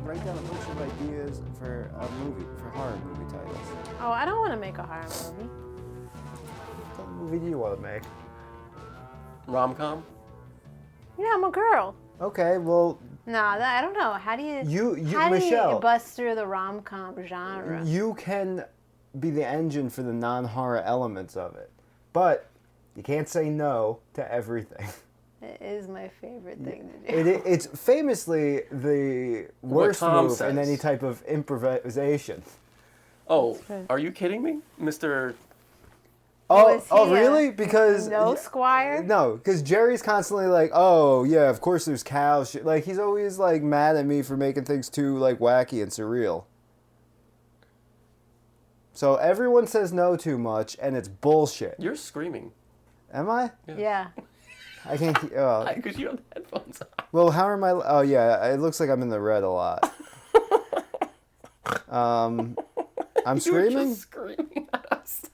write down a bunch of ideas for a movie, for horror movie titles. Oh, I don't want to make a horror movie. What movie do you want to make? Rom-com? Yeah, I'm a girl. Okay, well, No, I don't know. How do you Michelle, bust through the rom-com genre? you can be the engine for the non-horror elements of it, but you can't say no to everything. It is my favorite thing to do. It's famously the worst Tom move in says. any type of improvisation. Oh, are you kidding me? Mr. Was he a Really? Because No Squire? no, because Jerry's constantly like, oh yeah, of course there's cows. Like he's always like mad at me for making things too like wacky and surreal. So everyone says no too much, and it's bullshit. You're screaming. Am I? Yeah. I can't. Oh. Because you have the headphones on. Well, how am I? Oh yeah, it looks like I'm in the red a lot. I'm You were screaming. just screaming at us.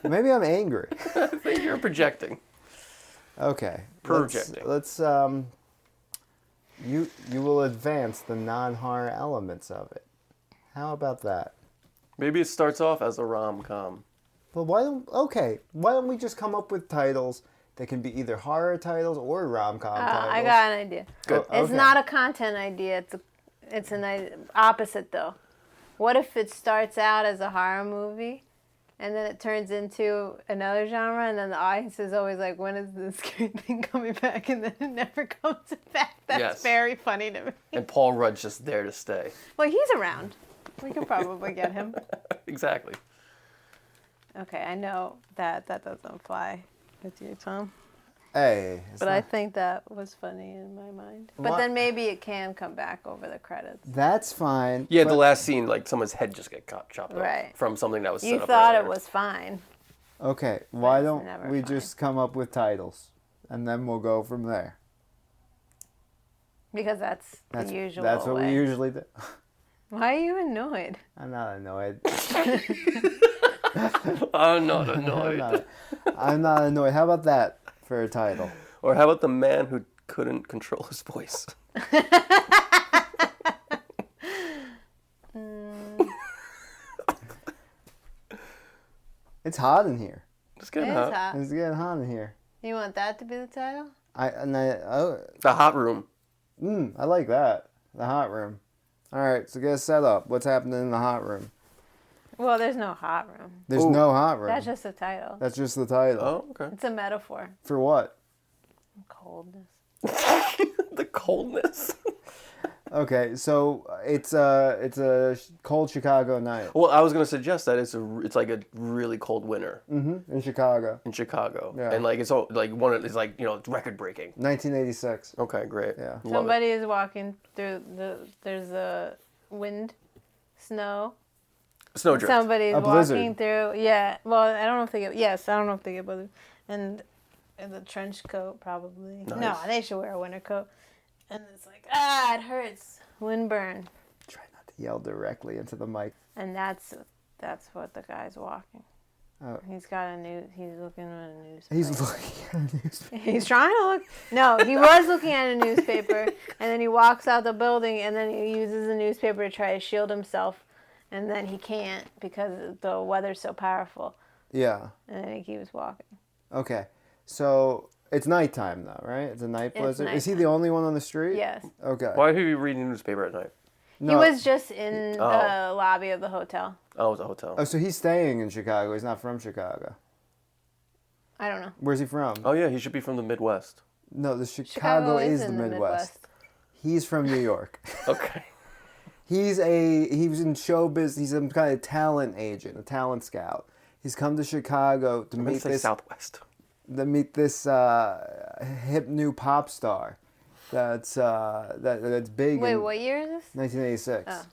Maybe I'm angry. I think you're projecting. Okay. Projecting. Let's you will advance the non-horror elements of it. How about that? Maybe it starts off as a rom-com. Well, why don't we just come up with titles that can be either horror titles or rom-com titles? I got an idea. Good. It's Okay. not a content idea. It's an opposite though. What if it starts out as a horror movie, and then it turns into another genre, and then the audience is always like, "When is this scary thing coming back?" And then it never comes back. That's Yes. very funny to me. And Paul Rudd's just there to stay. Well, he's around. We could probably get him. Exactly. Okay, I know that doesn't fly with you, Tom. Hey, But I think that was funny in my mind. But What? then maybe it can come back over the credits. that's fine. Yeah, but- the last scene, like someone's head just get chopped Right. off from something that was set You up thought it earlier. was fine. Okay, why That's don't never we fine. just come up with titles, and then we'll go from there. Because that's the usual That's what way. we usually do. Why are you annoyed? I'm not annoyed. I'm not annoyed. I'm not annoyed. How about that for a title? Or how about the man who couldn't control his voice? It's hot in here. Just It getting is hot. hot. It's getting hot in here. You want that to be the title? The hot room. I like that. The hot room. All right, so get set up. What's happening in the hot room? Well, there's no hot room. There's Ooh. no hot room. That's just the title. That's just the title. Oh, okay. It's a metaphor. For what? Coldness. The coldness. Okay, so it's a cold Chicago night. Well, I was gonna suggest that it's like a really cold winter In Chicago, in Chicago, Yeah. and like it's it's like it's record breaking. 1986. Okay, great. Yeah. Love Somebody is walking through there's a wind, snow. it. Snowdrift. Somebody's A blizzard. walking through. Yeah. Well, I don't know if they get. Yes, I don't know if they get blizzard. And the trench coat probably. No, Nice. they should wear a winter coat. And it's like it hurts. Windburn. Try not to yell directly into the mic. And that's what the guy's walking. Oh. He's looking at a newspaper. He's looking at a newspaper. He's trying to look. No, he was looking at a newspaper, and then he walks out the building, and then he uses the newspaper to try to shield himself, and then he can't because the weather's so powerful, Yeah. and then he keeps walking. Okay. So it's nighttime though, right? It's a night It's blizzard. Is he nighttime. the only one on the street? Yes, Okay. Why are you reading the newspaper at night? No. he was just in Oh. the lobby of the hotel. Oh, it's a hotel. Oh, so he's staying in Chicago. He's not from Chicago. I don't know. Where's he from? Oh yeah, he should be from the Midwest. No, the Chicago is the in Midwest. He's from New York. Okay. He was in showbiz. He's some kind of talent agent, a talent scout. He's come to Chicago to I'm gonna meet say this Southwest. hip new pop star. That's big. Wait, in what year is this? 1986. Oh.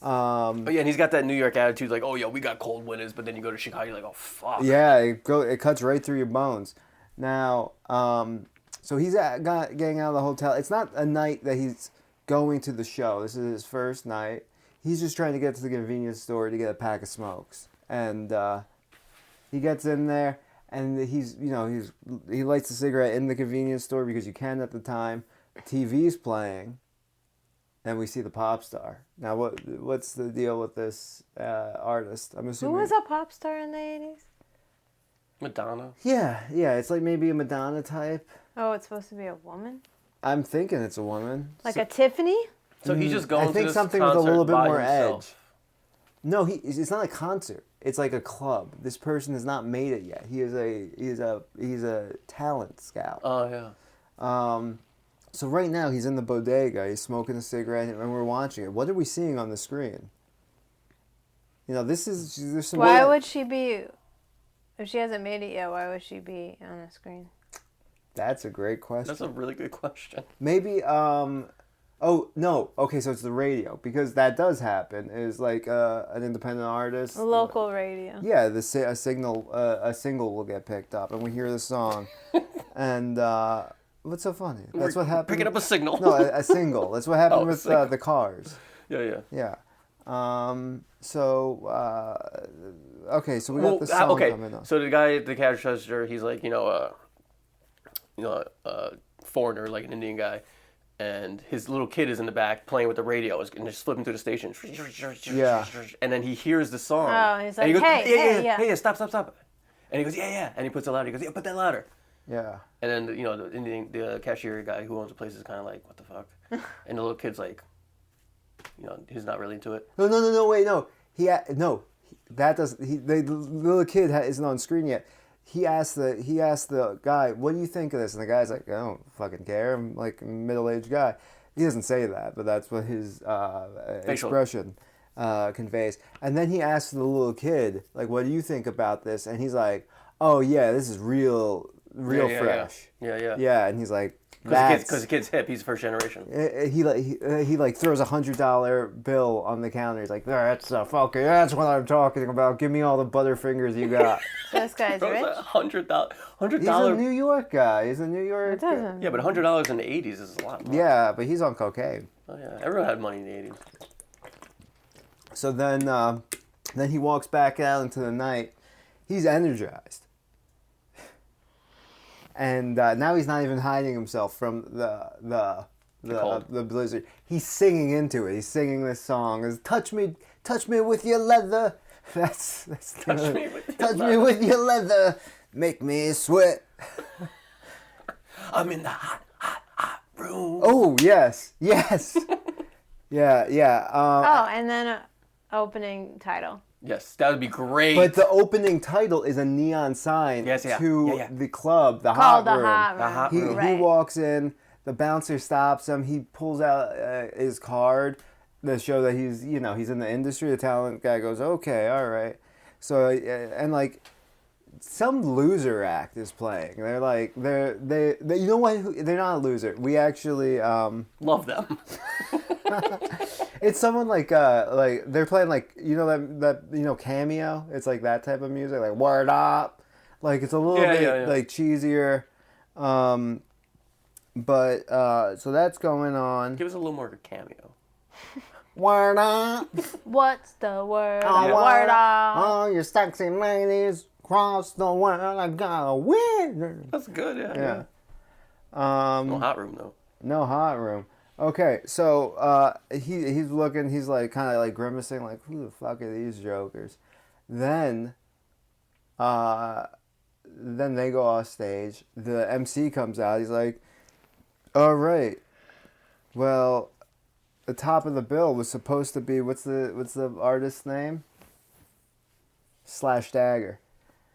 Oh yeah, and he's got that New York attitude, like, oh yeah, we got cold winters, but then you go to Chicago, you're like, oh fuck. Yeah, it cuts right through your bones. Now, so he's getting out of the hotel. It's not a night that he's going to the show. This is his first night. He's just trying to get to the convenience store to get a pack of smokes, and he gets in there, and he lights a cigarette in the convenience store because you can at the time. TV's playing, and we see the pop star. Now, what's the deal with this artist? I'm Who assuming. was a pop star in the 80s? Madonna. Yeah, it's like maybe a Madonna type. Oh, it's supposed to be a woman? I'm thinking it's a woman. Like a Tiffany? So he's just going I think to this something with a concert little bit by more himself. edge. No, it's not a concert. It's like a club. This person has not made it yet. He's a talent scout. Oh yeah. So right now he's in the bodega. He's smoking a cigarette, and we're watching it. What are we seeing on the screen? You know, there's some. Why would she be... If she hasn't made it yet, why would she be on the screen? That's a great question. That's a really good question. Maybe. Oh no. Okay, so it's the radio, because that does happen. Is like an independent artist. A local radio. Yeah, a single will get picked up, and we hear the song, and what's so funny? That's what happened. Picking up a signal. No, a single. That's what happened with single. the Cars. Yeah. Yeah. Okay, so we got the song coming up. So the guy at the cash register, he's like, foreigner, like an Indian guy, and his little kid is in the back playing with the radio and just flipping through the station. Yeah. And then he hears the song. Oh, he's and he like, goes, hey, hey, stop. And he goes, yeah. And he puts it louder. He goes, yeah, put that louder. Yeah. And then the cashier guy who owns the place is kind of like, what the fuck? And the little kid's like, he's not really into it. No, wait, no. The little kid isn't on screen yet. He asked the guy, "What do you think of this?" And the guy's like, "I don't fucking care. I'm like a middle-aged guy." He doesn't say that, but that's what his expression conveys. And then he asks the little kid, like, "What do you think about this?" And he's like, "Oh yeah, this is real fresh." Yeah. Yeah, and he's like, because the kid's hip. He's first generation. He like throws $100 bill on the counter. He's like, that's what I'm talking about. Give me all the Butterfingers you got. This guy's rich? $100. He's a New York guy. He's a New York. It doesn't. Yeah, but $100 in the 80s is a lot more. Yeah, but he's on cocaine. Oh yeah, everyone had money in the 80s. So then he walks back out into the night. He's energized. And now he's not even hiding himself from the blizzard. He's singing into it. He's singing this song. It's, touch me with your leather. That's Touch me with your leather. Make me sweat. I'm in the hot room. Oh yes. Yeah. And then opening title. Yes, that would be great. But the opening title is a neon sign to the club, the Called hot the room. Hot Room. He walks in. The bouncer stops him. He pulls out his card to show that he's in the industry. The talent guy goes, "Okay, all right." So and like some loser act is playing. They're like they you know what? They're not a loser. We actually love them. It's someone like they're playing like that Cameo. It's like that type of music, like Word Up. Like it's a little bit like cheesier. But so that's going on. Give us a little more Cameo. Word up. What's the word? Word up. Oh, you sexy ladies across the world. I got a winner. That's good, Yeah. No hot room though. No hot room. Okay, so he's looking. He's like kind of like grimacing, like who the fuck are these jokers? Then they go off stage. The MC comes out. He's like, "All right, well, the top of the bill was supposed to be what's the artist's name? Slash Dagger.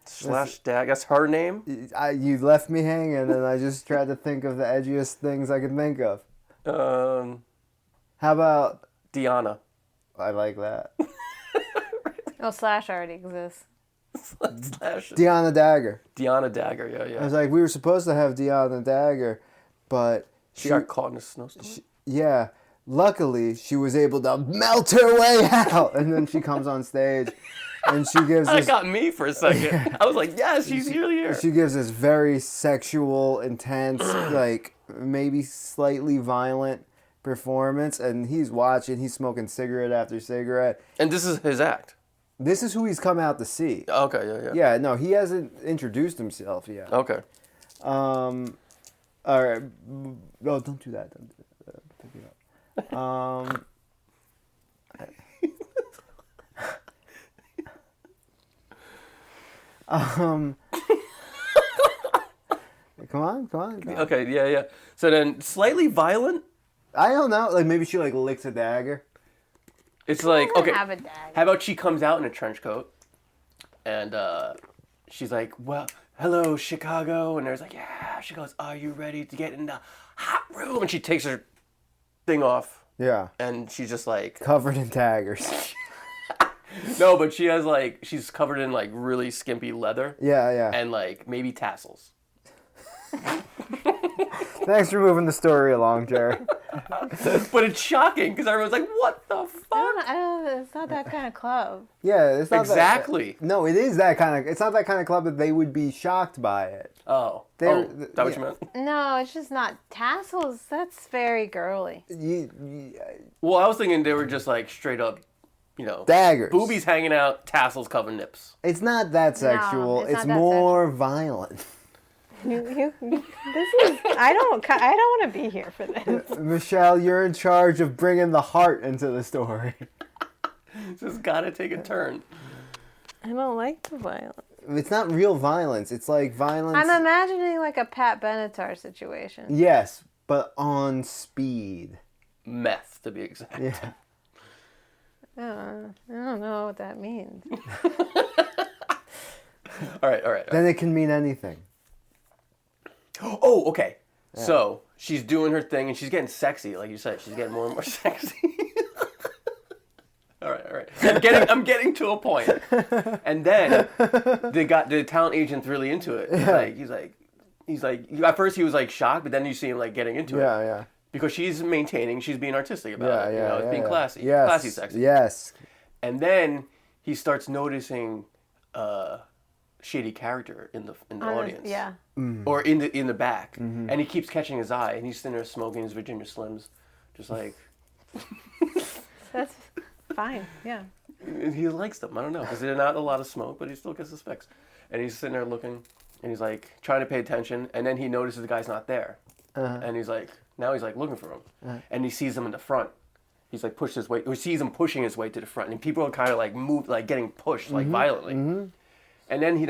Slash Dagger. That's her name. You left me hanging, and I just tried to think of the edgiest things I could think of. How about Diana? I like that. Oh, Slash already exists. Slash. Deanna Dagger. Deanna Dagger. Yeah. I was like, we were supposed to have Deanna Dagger, but she got caught in a snowstorm. Yeah. Luckily, she was able to melt her way out, and then she comes on stage, and she gives. That got me for a second. I was like, yes, she's really here. She gives this very sexual, intense, like maybe slightly violent performance, and he's watching. He's smoking cigarette after cigarette. And this is his act. This is who he's come out to see. Okay, yeah. Yeah, no, he hasn't introduced himself yet. Okay. All right. No, don't do that. Don't do that. Pick it up. Come on. Okay, yeah. So then, slightly violent. I don't know. Like maybe she like licks a dagger. It's like, okay, Have a dagger. how about she comes out in a trench coat, and she's like, well, hello, Chicago. And there's like, yeah. She goes, are you ready to get in the hot room? And she takes her thing off, Yeah. and she's just like, Covered in daggers. no, but she has like, she's covered in like really skimpy leather Yeah. and like maybe tassels. Thanks for moving the story along, Jerry. But it's shocking because everyone's like, what the fuck? I don't. It's not that kind of club. Yeah, it's not Exactly. No, it is that kind of. It's not that kind of club that they would be shocked by it. Is that what you meant? No, it's just not tassels. That's very girly. Well, I was thinking they were just like straight up, Daggers. boobies hanging out, tassels cover nips. It's not that sexual. it's It's not that more violent. This is. I don't want to be here for this. Michelle, you're in charge of bringing the heart into the story. It's just gotta take a turn. I don't like the violence. It's not real violence. It's like violence. I'm imagining like a Pat Benatar situation. Yes, but on speed. Meth, to be exact. Yeah. I don't know what that means. All right. Then it can mean anything. Oh, okay. Yeah. So she's doing her thing and she's getting sexy, like you said. She's getting more and more sexy. All right. I'm getting to a point. And then the talent agent's really into it. He's like. At first he was like shocked, but then you see him like getting into it. Yeah. Because she's being artistic about it. It's being classy. Yes. Classy sexy. Yes. And then he starts noticing shady character in the audience. Yeah. Or in the back. Mm-hmm. And he keeps catching his eye and he's sitting there smoking his Virginia Slims. Just like That's fine. Yeah. He likes them. I don't know. Because they're not a lot of smoke, but he still gets the specs. And he's sitting there looking and he's like trying to pay attention and then he notices the guy's not there. And he's like looking for him. And he sees him in the front. He's like pushed his way, or sees him pushing his way to the front. And people are kind of like moved, like getting pushed like violently. Mm-hmm. And then he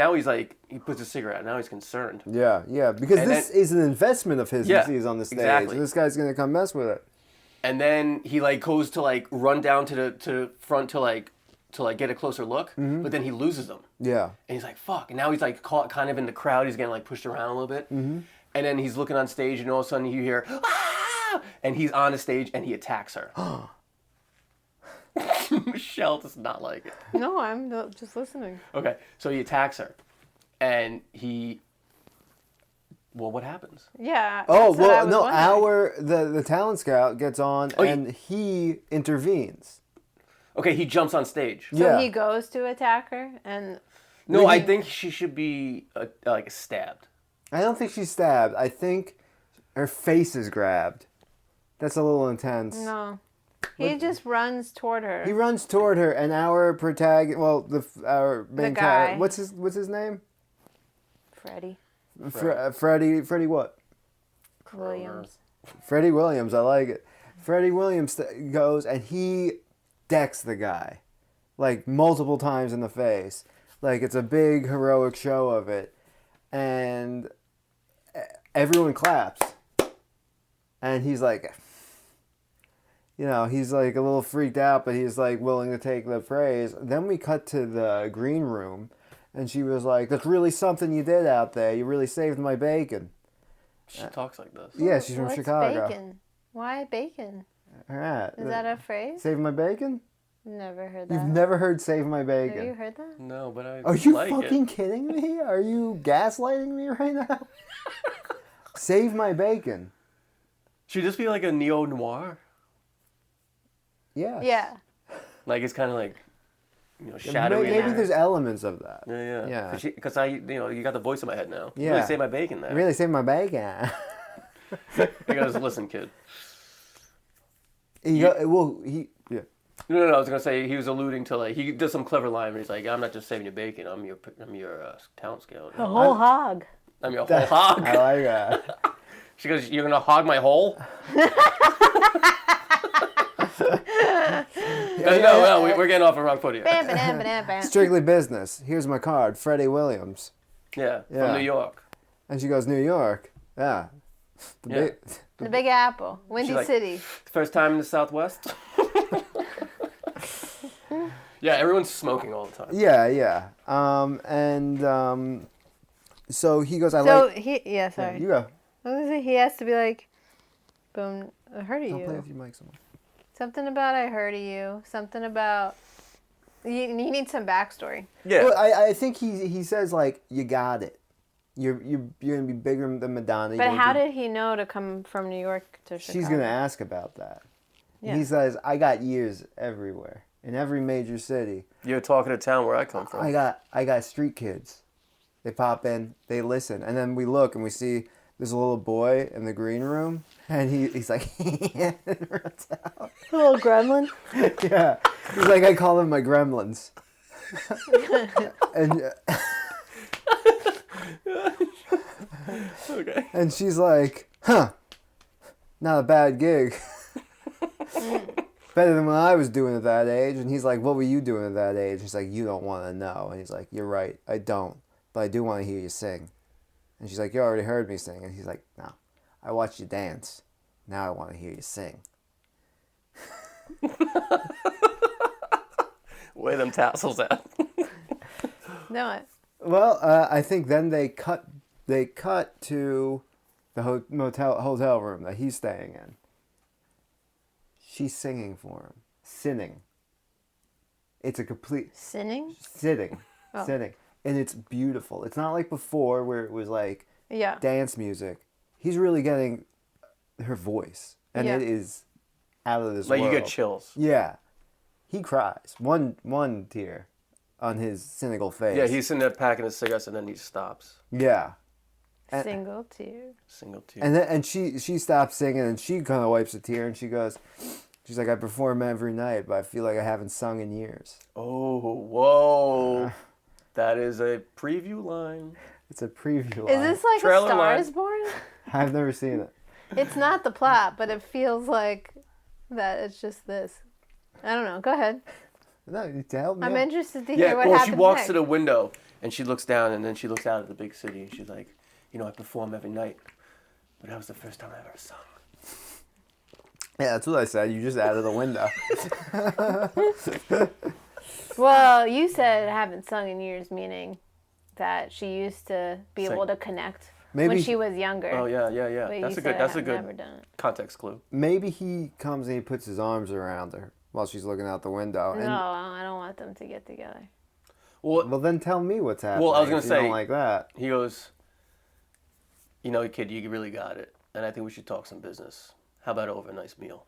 puts a cigarette out. Now he's concerned. Yeah. Because this is an investment of his. Yeah, he's on the stage. Exactly. This guy's gonna come mess with it. And then he like goes to like run down to the front to get a closer look. Mm-hmm. But then he loses them. Yeah. And he's like, fuck. And now he's like caught kind of in the crowd. He's getting like pushed around a little bit. Mm-hmm. And then he's looking on stage, and all of a sudden you hear, ah! And he's on the stage, and he attacks her. Michelle does not like it. No, I'm just listening. Okay, so he attacks her, and what happens? Yeah. Oh, well, no, the talent scout gets on, and he intervenes. Okay, he jumps on stage. So he goes to attack her, and... No, I think she should be, stabbed. I don't think she's stabbed. I think her face is grabbed. That's a little intense. No. He just runs toward her. He runs toward her, and our protagonist, our main guy. What's his name? Freddie. Freddie what? Williams. Freddie Williams, I like it. Freddie Williams goes, and he decks the guy. Like, multiple times in the face. Like, it's a big, heroic show of it. And everyone claps. And he's like, he's like a little freaked out, but he's like willing to take the praise. Then we cut to the green room, and she was like, that's really something you did out there. You really saved my bacon. She talks like this. Yeah, she's from Chicago. Bacon? Why bacon? All right. Is that a phrase? Save my bacon? Never heard that. You've never heard "Save My Bacon"? Have you heard that? No, but I. Are you like fucking kidding me? Are you gaslighting me right now? Save My Bacon. Should this be like a neo noir? Yeah. Yeah. Like it's kind of like, shadowy. Maybe there's elements of that. Yeah. Because you got the voice in my head now. Yeah. Really save my bacon there. Really save my bacon. He goes, listen, kid. Yeah. No, I was gonna say he was alluding to he does some clever line where he's like, I'm not just saving your bacon, I'm your talent scout. A whole hog. I'm your whole hog. I like that. She goes, "You're gonna hog my hole?" No, we're getting off the wrong foot here. Bam, bam, bam, bam. Strictly business. Here's my card, Freddie Williams. Yeah, Yeah. from New York. And she goes, New York. Yeah. Yeah. The Big Apple, Windy She's like, City. First time in the Southwest. Yeah, everyone's smoking all the time. Yeah. So he goes, sorry. Yeah, You go. I was gonna say he has to be like, boom, I heard of I'll play you. with your mic some more. Something about I heard of you. Something about you need some backstory. Yeah. Well, I think he says like, you got it. You're gonna be bigger than Madonna. But how did he know to come from New York to Chicago? She's gonna ask about that. Yeah. He says, I got years everywhere in every major city. You're talking to town where I come from. I got street kids. They pop in, they listen, and then we look and we see there's a little boy in the green room, and he's like, and runs out. A little gremlin. Yeah, he's like, I call them my gremlins. and Okay. and she's like, huh, not a bad gig. Better than when I was doing at that age. And he's like, what were you doing at that age? He's like, you don't want to know. And he's like, you're right, I don't, but I do want to hear you sing. And she's like, you already heard me sing. And he's like, no, I watched you dance. Now I want to hear you sing. Where them tassels at? No, Well, I think then they cut to the hotel room that he's staying in. She's singing for him. Sinning. It's a complete... sinning. Sitting. Oh. Sitting. And it's beautiful. It's not like before where it was like Yeah. dance music. He's really getting her voice. And Yeah. it is out of this Like world. you get chills. Yeah. He cries. One tear on his cynical face. Yeah, he's sitting there packing his cigarettes and then he stops. Yeah. And- Single tear. Single tear. And she stops singing and she kind of wipes a tear and she's like, I perform every night, but I feel like I haven't sung in years. Oh, whoa. That is a preview line. It's a preview line. Is this like Trailer A Star line. Is Born? I've never seen it. It's not the plot, but it feels like that it's just this. I don't know. Go ahead. No, to help me I'm out. interested to hear Yeah, what well, happens she walks next. to the window and she looks down and then she looks out at the big city and she's like, you know, I perform every night, but that was the first time I ever sung. Yeah, that's what I said. You just added a window. Well, you said haven't sung in years, meaning that she used to be Sing. able to connect Maybe when she was younger. Oh yeah. But That's you a said good. That's a I've good never done it. context clue. Maybe he comes and he puts his arms around her while she's looking out the window. No, And, I don't want them to get together. Well, then tell me what's happening. Well, I was gonna if you say- don't like that. he goes, you know, kid, you really got it, and I think we should talk some business. How about over a nice meal?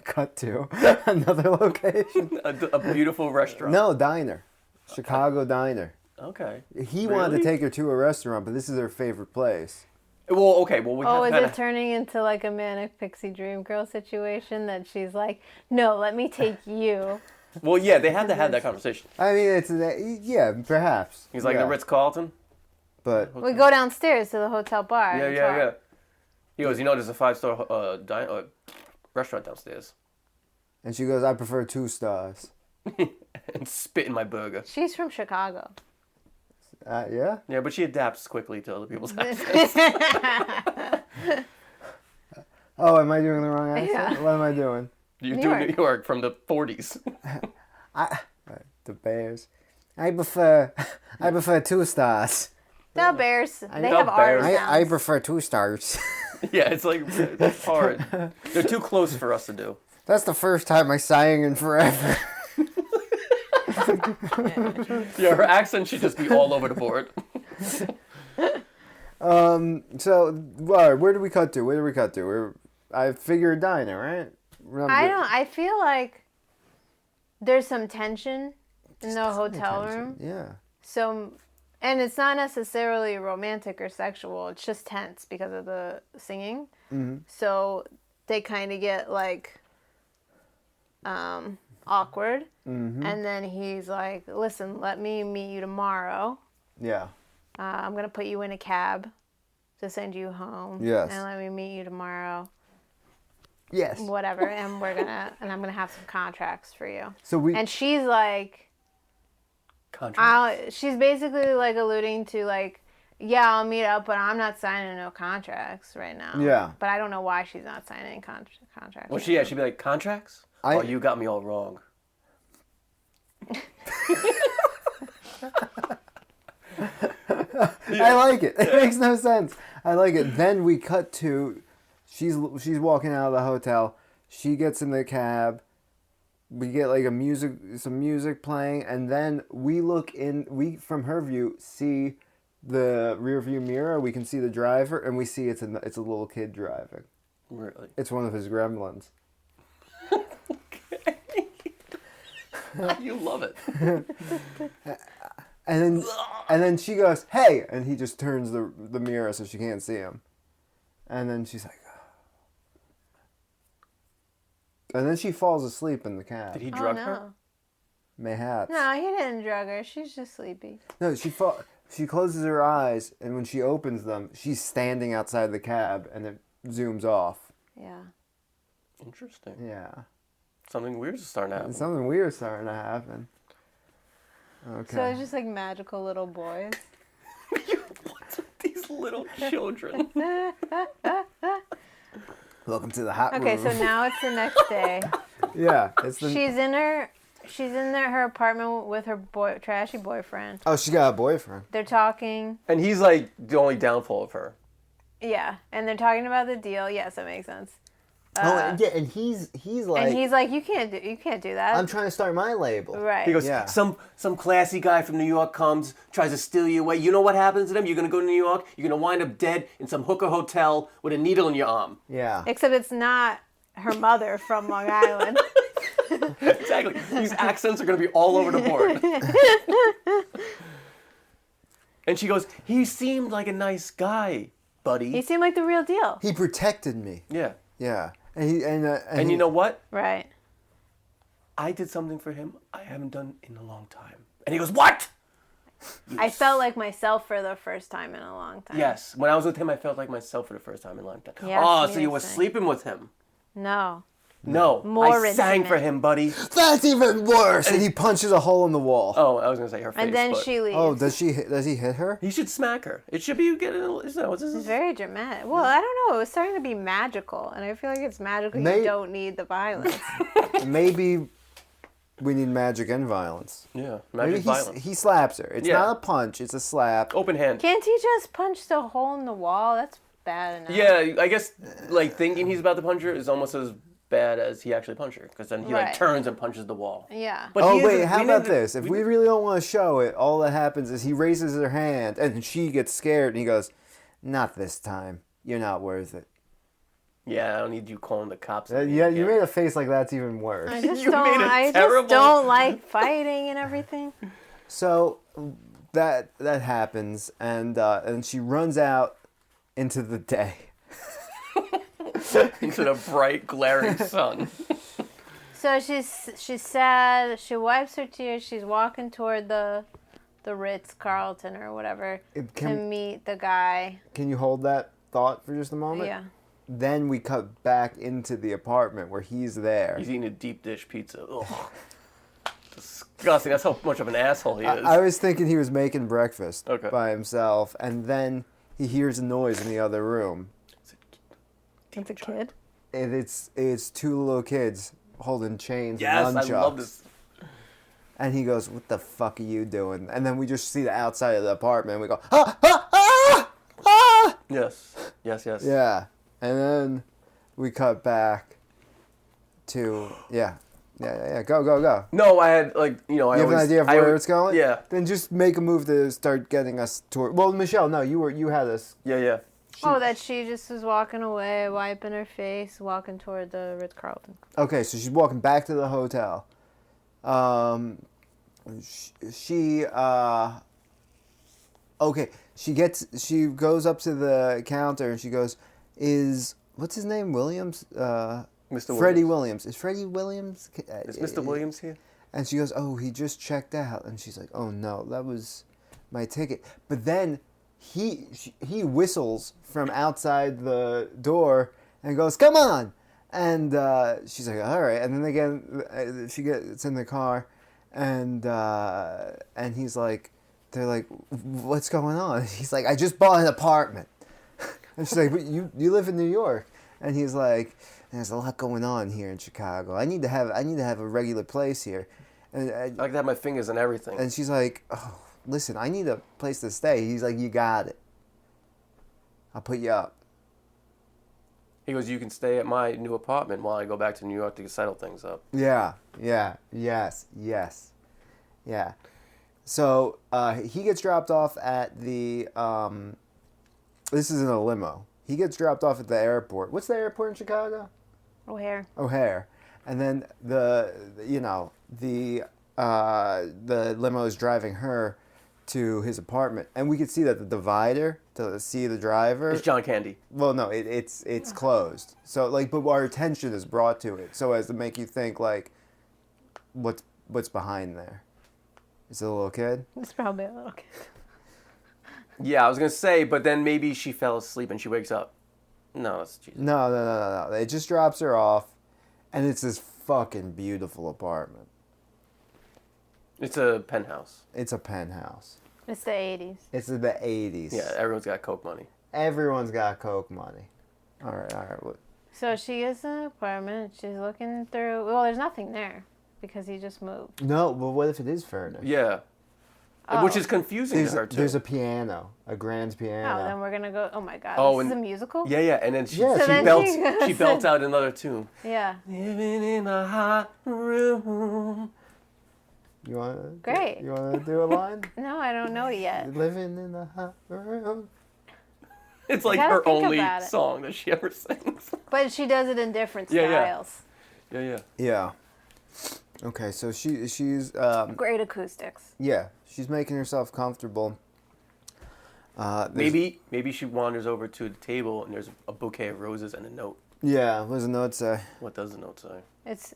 Cut to another location. A beautiful restaurant. No, diner. Chicago diner. Okay. He wanted Really? to take her to a restaurant, but this is her favorite place. Well, okay. Well, we Oh, have is to it turning into like a manic pixie dream girl situation that she's like, no, let me take you. Well, yeah, they had to have that conversation. I mean, yeah, perhaps. He's like yeah. the Ritz Carlton. But We go downstairs to the hotel bar. Yeah, and yeah, talk. yeah. He goes, you know, there's a 5-star restaurant downstairs, and she goes, I prefer 2 stars. and spit in my burger. She's from Chicago. Yeah. Yeah, but she adapts quickly to other people's accents. Oh, am I doing the wrong accent? Yeah. What am I doing? You New do York. New York from the 40s. The Bears. I prefer 2 stars. The Bears, they know have Bears. ours. I prefer 2 stars. Yeah, it's like it's hard. They're too close for us to do. That's the first time I sang in forever. Yeah, her accent should just be all over the board. So, well, where did we cut to? I figured diner, right? I feel like there's some tension in the hotel room. Yeah. So, and it's not necessarily romantic or sexual. It's just tense because of the singing. Mm-hmm. So they kind of get like awkward. Mm-hmm. And then he's like, listen, let me meet you tomorrow. Yeah. I'm going to put you in a cab to send you home. Yes. And let me meet you tomorrow. Yes. Whatever. And I'm gonna have some contracts for you. So we. And she's like, Contract. she's basically like alluding to like, yeah, I'll meet up, but I'm not signing no contracts right now. Yeah. But I don't know why she's not signing contracts. Well, she'd be like, contracts? Oh, you got me all wrong. I like it. It makes no sense. I like it. Then we cut to, she's walking out of the hotel. She gets in the cab. We get like some music playing, and then we look in. We from her view see the rear view mirror. We can see the driver, and we see it's a little kid driving. Really? It's one of his gremlins. You love it. And then she goes, "Hey!" and he just turns the mirror so she can't see him. And then she's like, and then she falls asleep in the cab. Did he drug her? No. Mayhaps. No, he didn't drug her. She's just sleepy. No, she closes her eyes, and when she opens them, she's standing outside the cab, and it zooms off. Yeah. Interesting. Yeah. Something weird's starting to happen. Something weird's starting to happen. Okay. So it's just like magical little boys. What's with these little children? Welcome to the hot room. Okay, so now it's the next day. Yeah, it's the. She's in her apartment with her trashy boyfriend. Oh, she got a boyfriend. They're talking. And he's like the only downfall of her. Yeah, and they're talking about the deal. Yes, that makes sense. And he's like. And he's like, you can't do that. I'm trying to start my label. Right. He goes, Yeah. some classy guy from New York comes, tries to steal you away. You know what happens to them? You're going to go to New York, you're going to wind up dead in some hooker hotel with a needle in your arm. Yeah. Except it's not her mother from Long Island. Exactly. These accents are going to be all over the board. And she goes, he seemed like a nice guy, buddy. He seemed like the real deal. He protected me. Yeah. Yeah. And You know what? Right. I did something for him I haven't done in a long time. And he goes, what? I felt like myself for the first time in a long time. Yes. When I was with him, I felt like myself for the first time in a long time. Yes, Oh, me so you the were same. sleeping with him. No. No. More I sang for intimate. him, buddy. That's even worse. And he punches a hole in the wall. Oh, I was going to say her face. And then but she leaves. Oh, does he hit her? He should smack her. It should be you getting. It's very dramatic. Well, I don't know. It was starting to be magical, and I feel like it's magical. You don't need the violence. Maybe we need magic and violence. Yeah, Maybe magic violence. he slaps her. It's Yeah. not a punch. It's a slap. Open hand. Can't he just punch the hole in the wall? That's bad enough. Yeah, I guess like thinking he's about to punch her is almost as bad as he actually punched her, because then he like Right. turns and punches the wall. Yeah. But Oh he wait, isn't- how we about didn't- this? If we really don't want to show it, all that happens is he raises her hand and she gets scared and he goes, "Not this time. You're not worth it." Yeah, I don't need you calling the cops. Yeah, you made a face like that's even worse. I just You made a I terrible- just don't like fighting and everything. So that happens, and she runs out into the day. into the bright, glaring sun. So she's sad. She wipes her tears. She's walking toward the Ritz Carlton or whatever to meet the guy. Can you hold that thought for just a moment? Yeah. Then we cut back into the apartment where he's there. He's eating a deep dish pizza. Ugh. Disgusting. That's how much of an asshole he is. I was thinking he was making breakfast Okay. by himself, and then he hears a noise in the other room. It's a kid. And it's two little kids holding chains Yes, and I nunchucks. love this. And he goes, "What the fuck are you doing?" And then we just see the outside of the apartment. And we go, "Ah, ah, ah, ah!" Yes. Yeah. And then we cut back to yeah. Go. No, I had I You have an idea of where it's going? Yeah. Then just make a move to start getting us toward. Well, Michelle, no, you had us. Yeah. That she just was walking away, wiping her face, walking toward the Ritz Carlton. Okay, so she's walking back to the hotel. She goes up to the counter and she goes, what's his name? Williams? Mr. Freddie Williams. Is Freddie Williams? Is Mr. Williams here? And she goes, "Oh, he just checked out." And she's like, "Oh no, that was my ticket." But then he whistles from outside the door and goes, "Come on!" And she's like, "All right." And then she gets in the car, and he's like, they're like, "What's going on?" He's like, "I just bought an apartment." And she's like, "But you live in New York?" And he's like, "There's a lot going on here in Chicago. I need to have a regular place here." And I like to have my fingers in everything. and she's like, "Oh, listen, I need a place to stay." He's like, "You got it. I'll put you up." He goes, "You can stay at my new apartment while I go back to New York to settle things up." Yeah. So he gets dropped off at the. This is in a limo. He gets dropped off at the airport. What's the airport in Chicago? O'Hare. And then the limo is driving her to his apartment, and we could see that the divider to see the driver. It's John Candy. Well, no, it's closed. So like, but our attention is brought to it, so as to make you think like, what's behind there? Is it a little kid? It's probably a little kid. Yeah, I was gonna say, but then maybe she fell asleep and she wakes up. No, it's Jesus. No. It just drops her off, and it's this fucking beautiful apartment. It's a penthouse. It's a penthouse. It's the 80s. It's the 80s. Yeah, everyone's got Coke money. Everyone's got Coke money. All right. So she gets an apartment. She's looking through. Well, there's nothing there because he just moved. No, but what if it is furnished? Yeah. Oh. Which is confusing to her, too. There's a piano, a grand piano. Oh, then we're gonna go. Oh my God! Oh, this is and- a musical. Yeah, and then she, Yeah, so she then belts she goes she belts out another tune. Yeah. Living in a hot room. You want to? Great. You want to do a line? No, I don't know it yet. Living in the hot room. It's like gotta her think only about it. song that she ever sings. But she does it in different Yeah, yeah. styles. Yeah. Yeah. Okay, so she's Great acoustics. she's making herself comfortable. There's- Maybe she wanders over to the table and there's a bouquet of roses and a note. Yeah, what does the note say? What does the note say? It's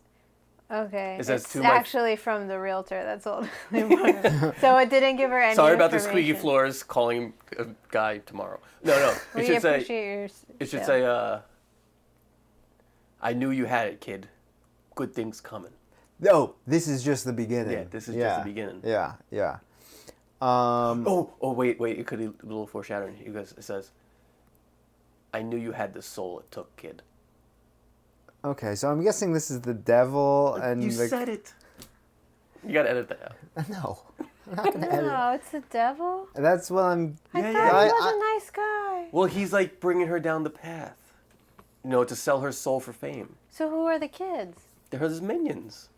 okay. It says It's to my- actually from the realtor that sold it. So it didn't give her any. Sorry about the squeaky information. floors. Calling a guy tomorrow. No. We It should say. appreciate your. It should show. say. I knew you had it, kid. Good things coming. No, this is just the beginning. Yeah, this is just the beginning. Yeah. Oh, wait. It could be a little foreshadowing. It says, I knew you had the soul it took, kid. Okay, so I'm guessing this is the devil and You the... said it. You gotta edit that out. No, I'm not gonna edit. No, it's the devil. That's what I'm. I Yeah, thought yeah. he was a nice guy. Well, he's like bringing her down the path. To sell her soul for fame. So who are the kids? They're his minions.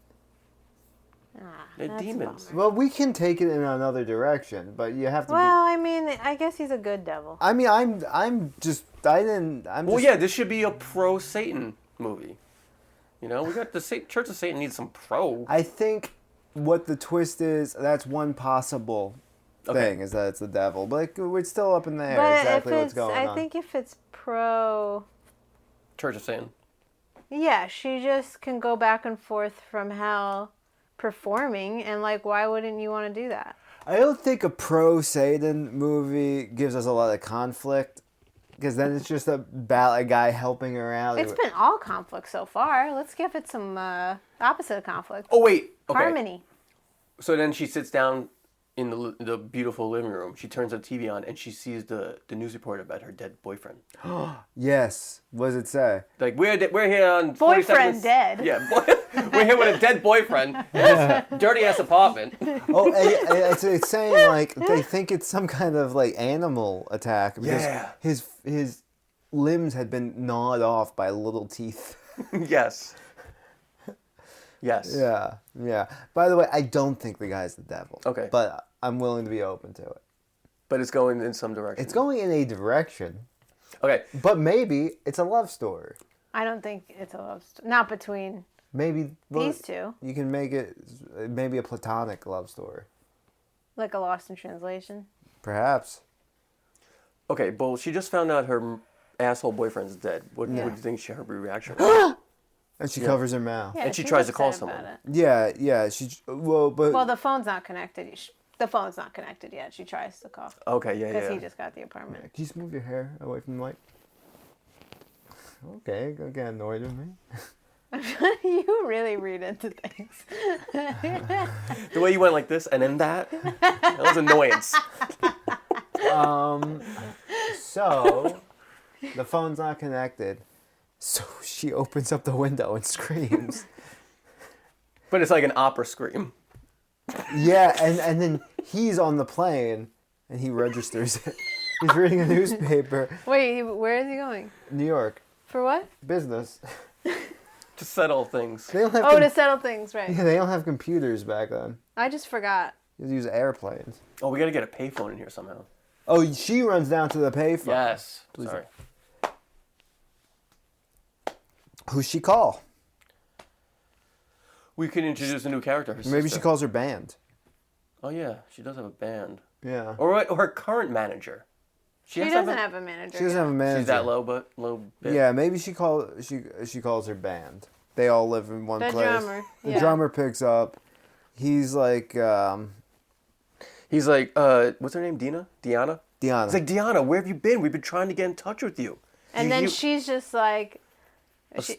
They're that's a demons. bummer. Well, we can take it in another direction, but you have to. Well, I mean, I guess he's a good devil. I mean, I'm just. I didn't. I'm. Well, just, yeah, this should be a pro Satan movie. We got the Church of Satan needs some pro. I think what the twist is. That's one possible thing is that it's the devil, but we're still up in the air But exactly if what's it's, going I on. think if it's pro, Church of Satan. yeah, she just can go back and forth from hell performing, and why wouldn't you want to do that? I don't think a pro Satan movie gives us a lot of conflict, because then it's just about a guy helping her out. It's been all conflict so far. Let's give it some opposite conflict. Oh wait, okay. Harmony. So then she sits down in the beautiful living room. She turns the TV on and she sees the news report about her dead boyfriend. Yes. What does it say? Like we're here on 42nd Boyfriend dead. Yeah, we're here with a dead boyfriend. In this dirty ass apartment. Oh, it's saying they think it's some kind of animal attack because Yeah. his limbs had been gnawed off by little teeth. Yes. Yes. Yeah. By the way, I don't think the guy's the devil. Okay. But I'm willing to be open to it. But it's going in some direction. It's going in a direction, Okay. but maybe it's a love story. I don't think it's a love story. Not between Maybe these two. You can make it maybe a platonic love story. Like a Lost in Translation. Perhaps. Okay, well, she just found out her asshole boyfriend's dead. What do Yeah. you think her reaction was? And she covers her mouth. Yeah, And she she's tries to call upset about someone. it. Yeah. But Well, the phone's not connected. The phone's not connected yet. She tries to call Okay, yeah, because yeah. he just got the apartment. Can you just move your hair away from the light? Okay, go get annoyed with me. You really read into things. The way you went like this and then that was annoyance. So the phone's not connected. So she opens up the window and screams. But it's like an opera scream. Yeah, and then he's on the plane and he registers it. He's reading a newspaper. Wait, where is he going? New York. For what? Business. To settle things. They don't have Oh, to settle things, right. yeah, they don't have computers back then. I just forgot. You use airplanes. Oh, we gotta get a payphone in here somehow. Oh, she runs down to the payphone. Yes. Please. Sorry. Who's she call? We could introduce a new character. Her Maybe she sister. calls her band. Oh yeah, she does have a band. Yeah. Or her current manager. She has to doesn't have a manager. She doesn't yet. have a manager. She's that low, but low bit. Yeah, maybe she calls her band. They all live in one The place. drummer, The yeah. drummer picks up. He's like He's like, what's her name? Diana. Diana. He's like, Diana, where have you been? We've been trying to get in touch with you. And then she's just like,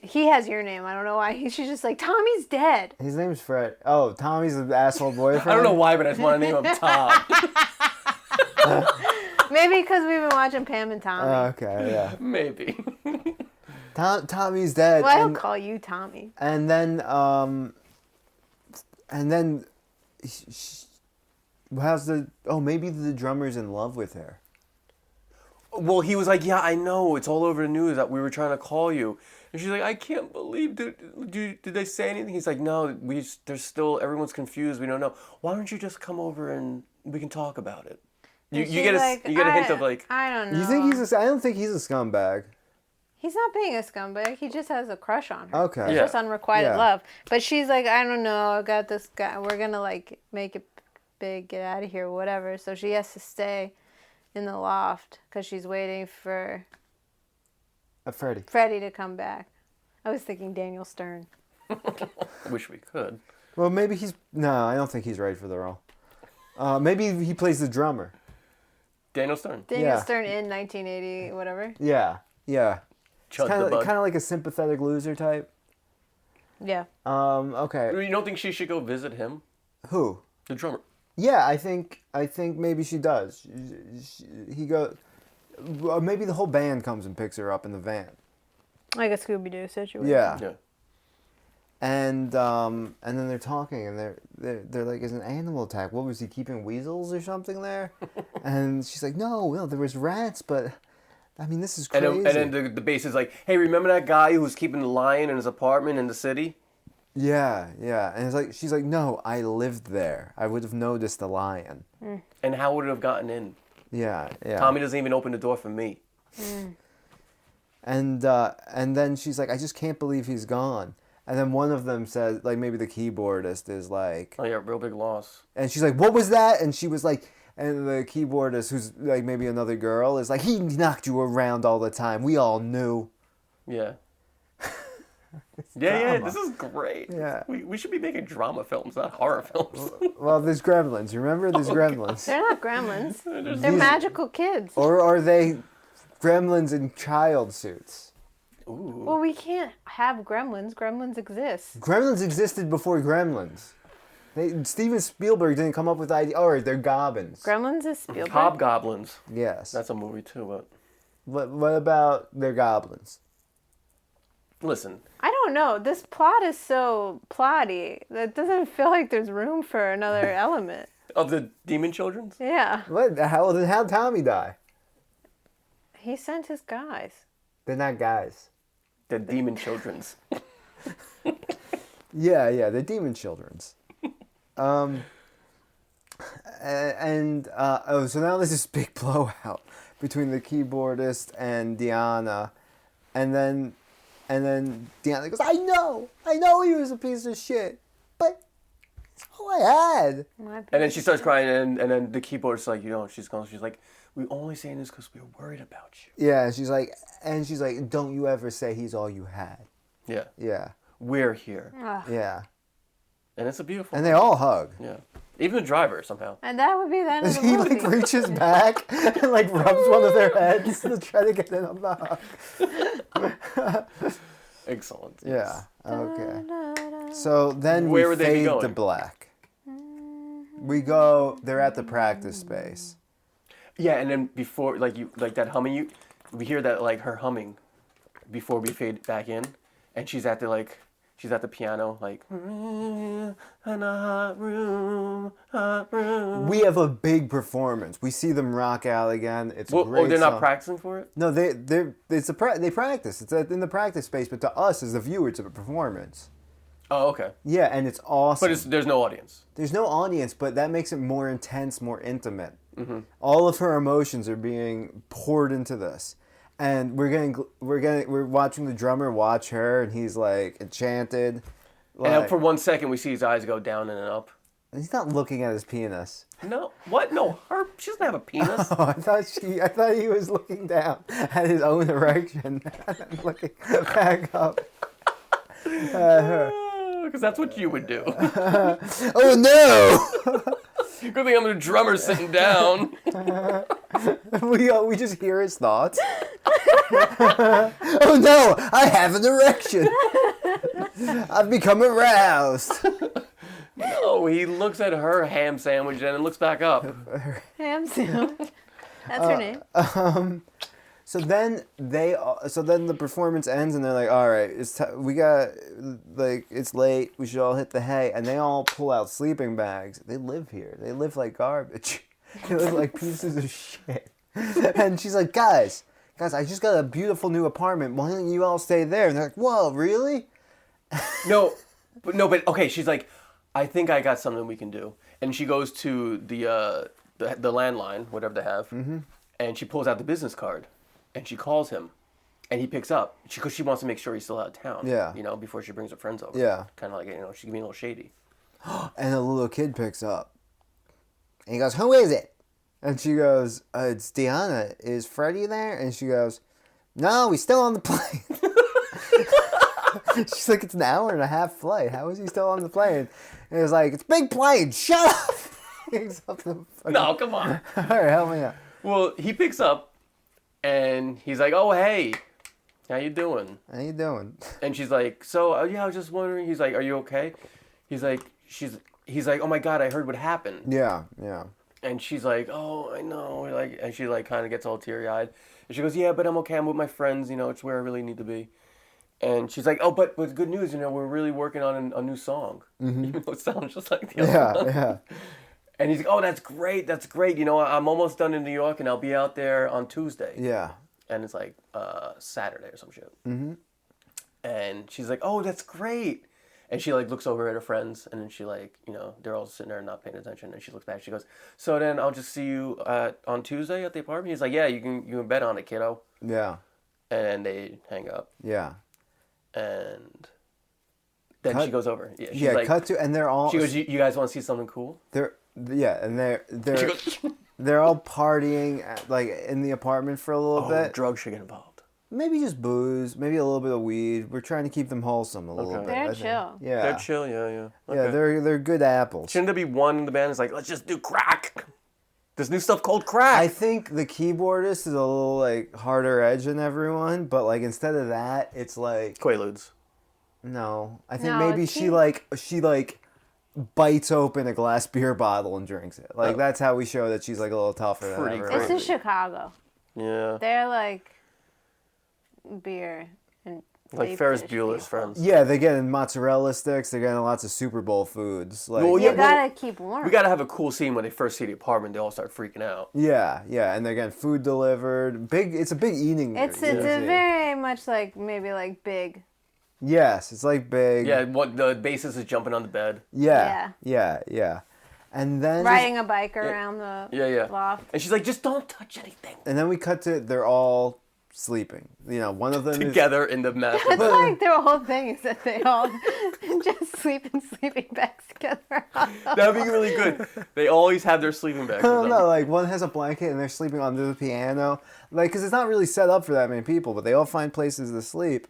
he has your name. I don't know why. She's just like, Tommy's dead. His name's Fred. Oh, Tommy's the asshole boyfriend. I don't know why, but I just want to name him Tom. Maybe because we've been watching Pam and Tommy. Okay, yeah. Maybe. Tommy's dead. Well, I'll call you Tommy. And then maybe the drummer's in love with her. Well, he was like, yeah, I know. It's all over the news that we were trying to call you. And she's like, I can't believe. Did they say anything? He's like, no, there's still, everyone's confused. We don't know. Why don't you just come over and we can talk about it? You And get she's a like, you get a hint of like, I don't know. You think I don't think he's a scumbag. He's not being a scumbag. He just has a crush on her. Okay. It's Yeah. just unrequited Yeah. love. But she's like, I don't know. I got this guy. We're gonna like make it big, get out of here, whatever. So she has to stay in the loft because she's waiting for Freddie. Freddie to come back. I was thinking Daniel Stern. wish we could. Well, maybe I don't think he's right for the role. Maybe he plays the drummer. Daniel Stern. Daniel Yeah. Stern in 1980, whatever. Yeah. Chud Kind the Bud. of like a sympathetic loser type. Yeah. Okay. You don't think she should go visit him? Who? The drummer. Yeah, I think maybe she does. Maybe the whole band comes and picks her up in the van. Like a Scooby Doo situation. Yeah. Yeah. And then they're talking and they're like, "Is an animal attack? What was he keeping weasels or something there?" And she's like, "No, there was rats, but I mean, this is crazy." And then the bass is like, hey, remember that guy who was keeping the lion in his apartment in the city? Yeah. And it's like she's like, "No, I lived there. I would have noticed the lion." And how would it have gotten in? Yeah. Tommy doesn't even open the door for me. And then she's like, "I just can't believe he's gone." And then one of them says, like, maybe the keyboardist is like, Oh yeah, real big loss. and she's like, "What was that?" And she was like, and the keyboardist, who's like maybe another girl, is like, "He knocked you around all the time. We all knew." Yeah. Yeah, drama. this is great. Yeah. We should be making drama films, not horror films. Well, there's gremlins. Remember, there's gremlins. They're not gremlins. They're magical kids. Or are they gremlins in child suits? Ooh. Well, we can't have gremlins. Gremlins exist. Gremlins existed before Gremlins. Steven Spielberg didn't come up with the idea. Oh, they're goblins. Gremlins is Spielberg. Hobgoblins. Yes. That's a movie too, but What about they're goblins? listen. I don't know. This plot is so plotty that it doesn't feel like there's room for another element. Of the Demon Children's? Yeah. How'd Tommy die? He sent his guys. They're not guys. The Demon Children's. Yeah, the demon children's. So now there's this big blowout between the keyboardist and Diana, and then Diana goes, I know he was a piece of shit, but it's all I had. And then she starts crying, and then the keyboard's like, she's like, we're only saying this because we're worried about you. Yeah, she's like, don't you ever say he's all you had. Yeah. Yeah, We're here. yeah. And it's a beautiful. And they all hug. Yeah. Even the driver somehow. And that would be the end of the He movie. like reaches back and like rubs one of their heads to try to get in on the hug. Excellent. Yeah. Okay. So then Where we would they be fade to going? black. We go. They're at the practice space. Yeah, and then before, like that humming, we hear that like her humming, before we fade back in, and she's at the piano, like in a hot room, hot room. We have a big performance. We see them rock out again. It's a Well, great they're not song. practicing for it. No, they practice. It's in the practice space, but to us as the viewer, it's a performance. Oh, okay. Yeah, and it's awesome. But there's no audience. There's no audience, but that makes it more intense, more intimate. Mm-hmm. All of her emotions are being poured into this, and we're watching the drummer watch her, and he's like enchanted. And for 1 second, we see his eyes go down and up. He's not looking at his penis. No, what? No, she doesn't have a penis. Oh, I thought he was looking down at his own erection and looking back up at her. Because that's what you would do. Oh no! Good thing I'm the drummer sitting down. We just hear his thoughts. Oh no! I have an erection. I've become aroused. No, he looks at her ham sandwich and then looks back up. Ham sandwich. That's her name. So then the performance ends and they're like, all right, we got it's late. We should all hit the hay. And they all pull out sleeping bags. They live here. They live like garbage. They live like pieces of shit. And she's like, guys, I just got a beautiful new apartment. Why don't you all stay there? And they're like, whoa, really? No, but okay. She's like, I think I got something we can do. And she goes to the landline, whatever they have, and she pulls out the business card, and she calls him, and he picks up because she wants to make sure he's still out of town. Yeah. Before she brings her friends over. Yeah. Kind of like she can be a little shady. And a little kid picks up. And he goes, who is it? And she goes, it's Deanna. Is Freddie there? And she goes, no, he's still on the plane. She's like, it's an hour and a half flight. How is he still on the plane? And he's like, it's a big plane. Shut up. Hangs up the fucking- No, come on. All right, help me out. Well, he picks up, and he's like, oh, hey, how you doing? How you doing? And she's like, so, yeah, I was just wondering. He's like, are you okay? He's like, oh my God, I heard what happened. Yeah. And she's like, oh, I know. And she kind of gets all teary-eyed. And she goes, yeah, but I'm okay. I'm with my friends. It's where I really need to be. And she's like, oh, but good news. We're really working on a new song. Mm-hmm. Even though it sounds just like the other one. Yeah. And he's like, oh, that's great. I'm almost done in New York, and I'll be out there on Tuesday. Yeah. And it's like Saturday or some shit. Mm-hmm. And she's like, oh, that's great. And she looks over at her friends, and then she they're all sitting there not paying attention. And she looks back. She goes, so then I'll just see you on Tuesday at the apartment. He's like, yeah, you can bet on it, kiddo. Yeah. And they hang up. Yeah. And then she goes over. Yeah. She's like, cut to, and they're all. She goes, you guys want to see something cool? They're She goes, they're all partying in the apartment for a little bit. Drugs should get involved. Maybe just booze, maybe a little bit of weed. We're trying to keep them wholesome a little bit. They're I think. chill. Yeah. They're chill, yeah. Yeah, Okay. they're good apples. Shouldn't there be one in the band that's like, let's just do crack? There's new stuff called crack. I think the keyboardist is a little harder edge than everyone, but instead of that, it's Quaaludes. no. I think No, maybe it's she bites open a glass beer bottle and drinks it. That's how we show that she's a little tougher than Pretty everyone. This is Chicago. Yeah. They're beer and Like deep Ferris dish Bueller's people. friends. Yeah, they're getting mozzarella sticks. They're getting lots of Super Bowl foods. Well, You yeah, gotta keep warm. We gotta have a cool scene when they first see the apartment. They all start freaking out. Yeah, and they're getting food delivered. It's a big eating. It's scene. a very much maybe big. Yes, it's big. Yeah, what the bassist is jumping on the bed. Yeah. And then Riding a bike around the Yeah. loft. And she's like, just don't touch anything. And then we cut to they're all sleeping. One of them is Together in the master It's bedroom. their whole thing is that they all just sleep in sleeping bags together. That'd be really good. They always have their sleeping bags. I with don't them. know, one has a blanket and they're sleeping under the piano. Because it's not really set up for that many people, but they all find places to sleep.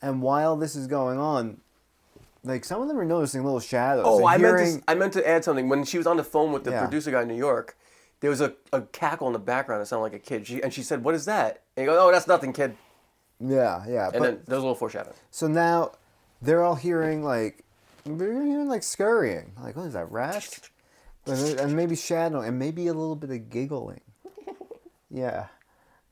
And while this is going on, like some of them are noticing little shadows. Oh, They're I meant to add something. When she was on the phone with the Yeah. producer guy in New York, there was a cackle in the background that sounded like a kid. She said, "What is that?" And he goes, "Oh, that's nothing, kid." Yeah. And then there was a little foreshadowing. So now they're all hearing like scurrying. Like, what is that, rats? And maybe shadowing, and maybe a little bit of giggling. Yeah.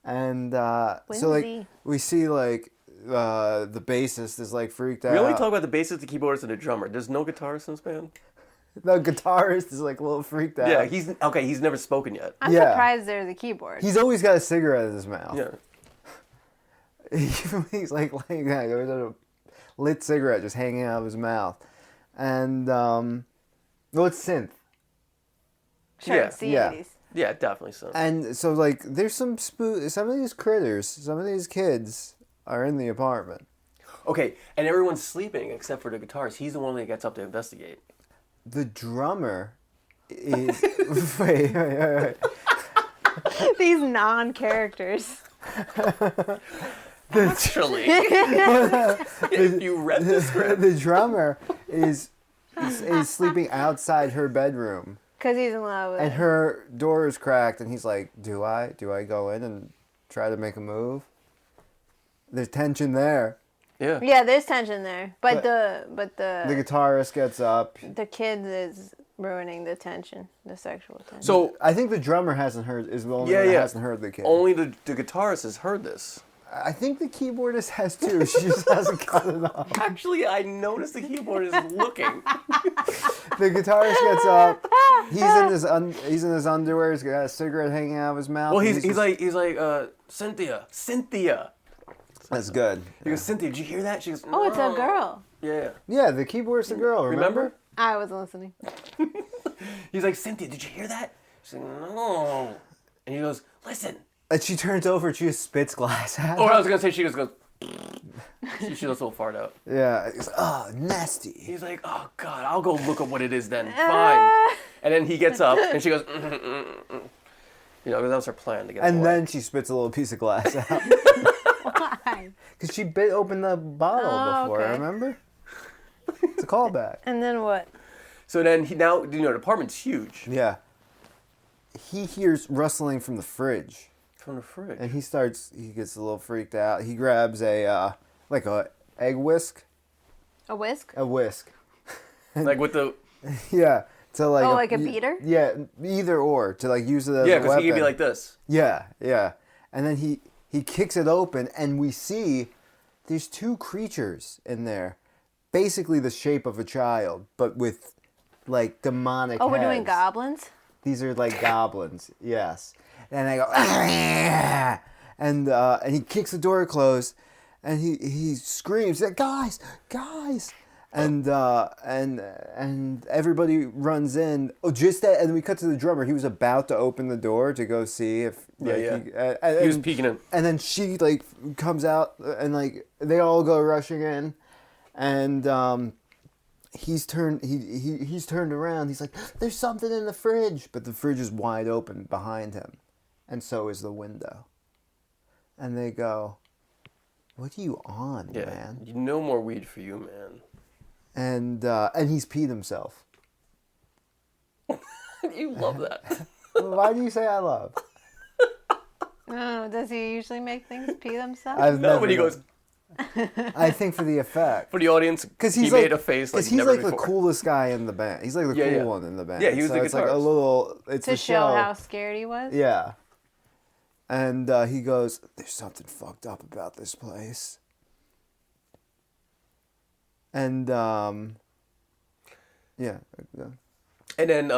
And so like Whimsy. we see like the bassist is like freaked out. We only talk about the bassist, the keyboardist, and the drummer. There's no guitarist in this band. The guitarist is like a little freaked out. Yeah, he's never spoken yet. I'm Yeah. surprised there's a keyboard. He's always got a cigarette in his mouth. Yeah. He's like laying down. There's a lit cigarette just hanging out of his mouth. And well, it's synth. Sure, Yeah. it's the Yeah. 80s. Yeah, definitely so. And so like there's some of these critters, some of these kids are in the apartment. Okay, and everyone's sleeping except for the guitarist. He's the one that gets up to investigate. The drummer is wait. These non-characters. Actually, if you read the script. The drummer is sleeping outside her bedroom, Because he's in love with and it. her door is cracked, and he's like, "Do I go in and try to make a move?" There's tension there. Yeah. Yeah, there's tension there. But The the guitarist gets up. kid is ruining the tension, the sexual tension. So I think the drummer hasn't heard. Is the only Yeah, one that yeah. hasn't heard the kid. only the guitarist has heard this. I think the keyboardist has too. She just hasn't got it off. Actually, I noticed the keyboard is looking. The guitarist gets up. He's in his underwear. He's got a cigarette hanging out of his mouth. Well, and he's just- like Cynthia. That's good. He goes, Cynthia, did you hear that? She goes, Oh, it's a "No." girl. Yeah. Yeah, the keyboardist, the girl. Remember? I wasn't listening. He's like, Cynthia, did you hear that? She's like, no. And he goes, listen. And she turns over and she just spits glass at Or him. I was gonna say she just goes. she does a little fart out. Yeah. It's, oh, nasty. He's like, oh god, I'll go look up what it is then. Fine. And then he gets up and she goes, you know, 'cause that was her plan to get. And away. then she spits a little piece of glass out. Why? Because she bit open the bottle Oh, before, okay. remember? It's a callback. And then what? So then the apartment's huge. Yeah. He hears rustling from the fridge. From the fridge. And he gets a little freaked out. He grabs a egg whisk. A whisk? A whisk. Like with the. Yeah. To like. Oh, like a beater? Yeah, either or. To like use it as Yeah, a because weapon. he could be like this. Yeah, yeah. And then he kicks it open and we see there's two creatures in there. Basically the shape of a child, but with like demonic Oh, we're doing heads. goblins? These are like goblins, yes. And they go, and he kicks the door closed, and he screams, he's like, guys, and everybody runs in. Oh, just that, and we cut to the drummer. He was about to open the door to go see if He was peeking in. and then she like comes out, and like they all go rushing in, and he's turned around. He's like, there's something in the fridge, but the fridge is wide open behind him, and so is the window. And they go, what are you on, Yeah. man? No more weed for you, man. And he's peed himself. You love that. Why do you say I love? Oh, does he usually make things pee themselves? I've No, never but he done- goes I think for the effect. for the audience. Because he made a face like he's never like before. the coolest guy in the band. He's like the Yeah, cool yeah. one in the band. Yeah, he was so the it's like a guitarist. little. It's To the show how scared he was? Yeah. And he goes, "There's something fucked up about this place." And yeah. And then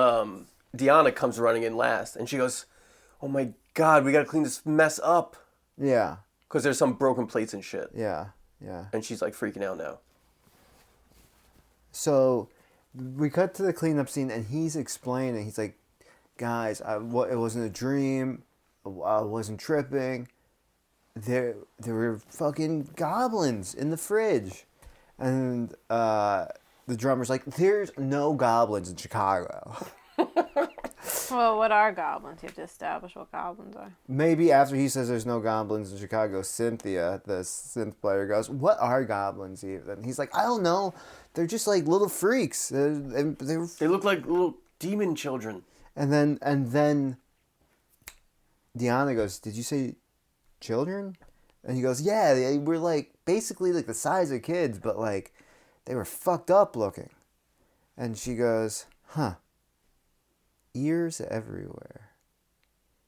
Deanna comes running in last, and she goes, "Oh my God, we gotta clean this mess up." Yeah. Because there's some broken plates and shit. Yeah. Yeah. And she's like freaking out now. So we cut to the cleanup scene, and he's explaining. He's like, "Guys, it wasn't a dream. I wasn't tripping. There were fucking goblins in the fridge." And the drummer's like, "There's no goblins in Chicago." Well, what are goblins? You have to establish what goblins are. Maybe after he says there's no goblins in Chicago, Cynthia, the synth player, goes, "What are goblins even?" He's like, "I don't know. They're just like little freaks. They look like little demon children." And then Deanna goes, "Did you say children?" And he goes, "Yeah, they were like basically like the size of kids, but like they were fucked up looking." And she goes, "Huh. Ears everywhere."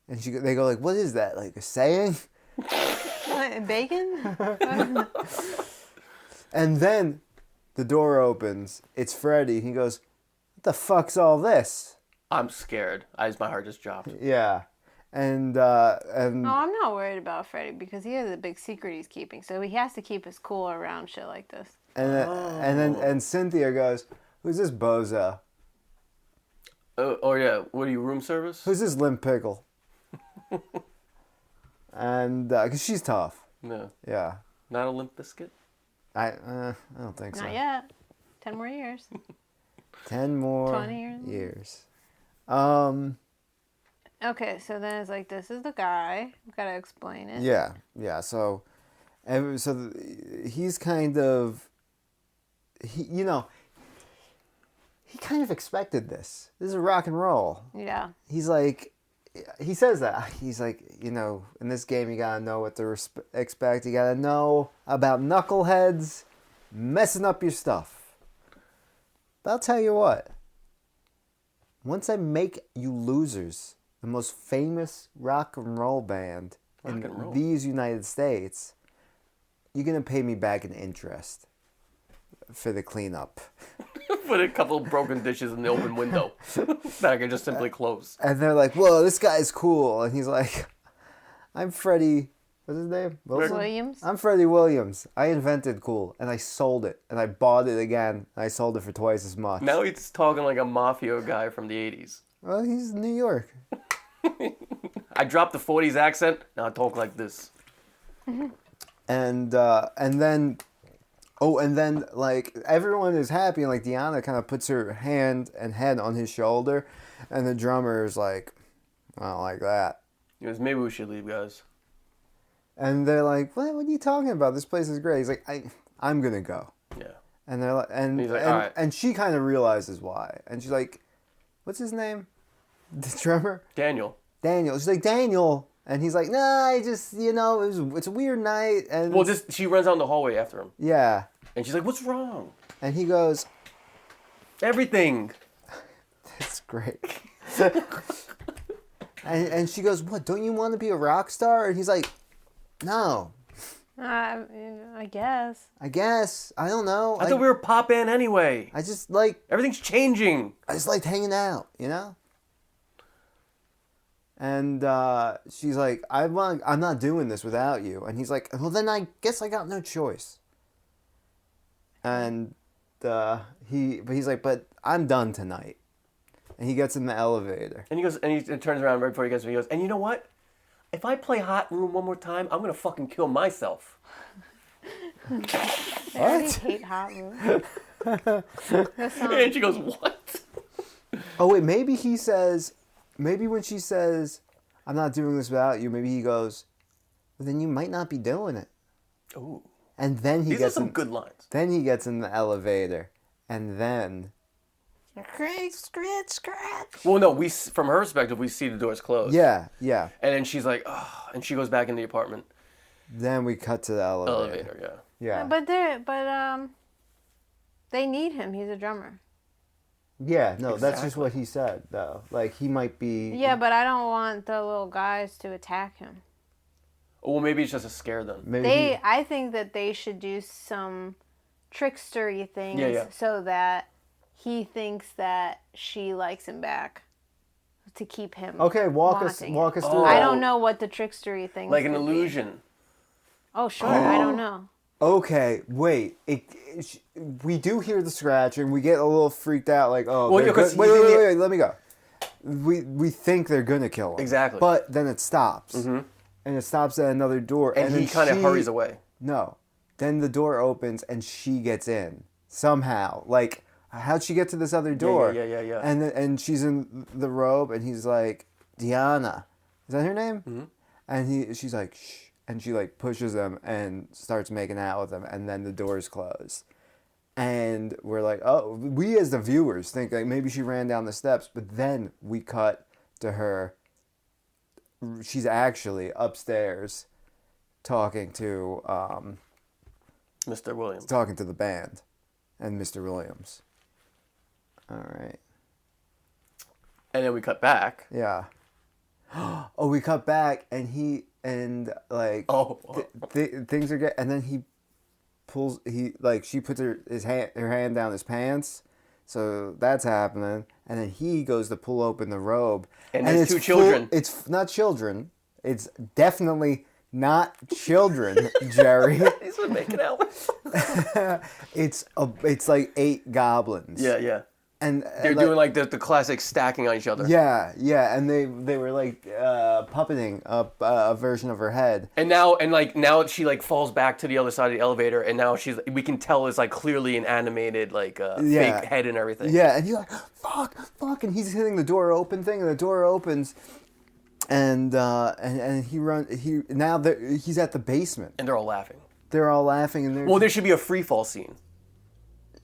And they go like, "What is that? Like a saying?" What, bacon? And then the door opens. It's Freddy. He goes, "What the fuck's all this?" I'm scared. My heart just dropped. Yeah. And No, I'm not worried about Freddy because he has a big secret he's keeping. So he has to keep his cool around shit like this. and Cynthia goes, "Who's this bozo? Oh yeah, what are you, room service? Who's this limp pickle?" And because she's tough. No, Yeah. not a limp biscuit. I don't think so. Not yet. 10 more years. 10 more 20 years. Okay, so then it's like, this is the guy. We've got to explain it. Yeah. So he's kind of, he kind of expected this. This is rock and roll. Yeah. He's like, he says that. He's like, in this game you gotta know what to expect. You gotta know about knuckleheads messing up your stuff. But I'll tell you what. Once I make you losers the most famous rock and roll band in these United States, you're going to pay me back in interest for the cleanup. Put a couple of broken dishes in the open window that I can just simply close. And they're like, "Whoa, this guy's cool." And he's like, "I'm Freddie." What's his name? Williams. I'm Freddie Williams. I invented cool, and I sold it, and I bought it again, and I sold it for twice as much. Now he's talking like a mafia guy from the 80s. Well, he's in New York. I dropped the 40s accent, now I talk like this. And then like everyone is happy, and like Deanna kind of puts her hand and head on his shoulder, and the drummer is like, "I don't like that." He goes, "Maybe we should leave, guys." And they're like, "What are you talking about? This place is great." He's like, I'm gonna go." Yeah. And they're like, and he's like, "All right." And she kind of realizes why, and she's like, "What's his name?" The drummer? Daniel. She's like, "Daniel." And he's like, "Nah, I just, it's a weird night." And Well, she runs down the hallway after him. yeah. And she's like, "What's wrong?" And he goes, "Everything." "That's great." and she goes, "What, don't you want to be a rock star?" And he's like, "No. I guess. I guess. I don't know. I thought we were a pop band anyway. I just like Everything's changing. I just liked hanging out, And she's like, I'm not doing this without you." And he's like, "Well, then I guess I got no choice." And he's like, "But I'm done tonight." And he gets in the elevator. And he goes, and he turns around right before he gets me. He goes, "And you know what? If I play Hot Room one more time, I'm gonna fucking kill myself." I already hate Hot Room. And she goes, "What?" Oh wait, maybe when she says, "I'm not doing this without you," maybe he goes, "Well, then you might not be doing it." Ooh. And then These are some good lines. Then he gets in the elevator, and then. Well, no, from her perspective, we see the doors closed. Yeah. And then she's like, "Oh," and she goes back in the apartment. Then we cut to the elevator. Yeah. Yeah. But they need him. He's a drummer. Yeah, no, that's just what he said, though. Like, he might be... Yeah, but I don't want the little guys to attack him. Well, maybe it's just to scare them. I think that they should do some trickstery things so that he thinks that she likes him back to keep him. Okay, walk us through. I don't know what the trickstery thing. Like an illusion. Oh, sure. I don't know. Okay, wait. We do hear the scratch, and we get a little freaked out. Like, oh, well, wait, let me go. We think they're gonna kill him. Exactly. But then it stops, and it stops at another door, and he kind of hurries away. No, then the door opens, and she gets in somehow. Like, how'd she get to this other door? Yeah. And she's in the robe, and he's like, Diana, is that her name? Mm-hmm. And she's like, shh, and she like pushes him and starts making out with him, and then the doors close. And we're like, oh, we as the viewers think like maybe she ran down the steps, but then we cut to her. She's actually upstairs talking to Mr. Williams. talking to the band and Mr. Williams. All right. And then we cut back. Yeah. Oh, we cut back and things are and then she puts her hand down his pants. So that's happening. And then he goes to pull open the robe. And there's two children. It's not children. It's definitely not children, Jerry. He's been making out. It's like 8 goblins. Yeah. And They're doing like the classic stacking on each other. Yeah, and they were like puppeting a version of her head. And now she like falls back to the other side of the elevator, and now we can tell it's like clearly an animated like fake head and everything. Yeah, and he's like fuck, and he's hitting the door open thing, and the door opens, and he's at the basement, And they're all laughing. They're all laughing, and Well, there should be a free fall scene.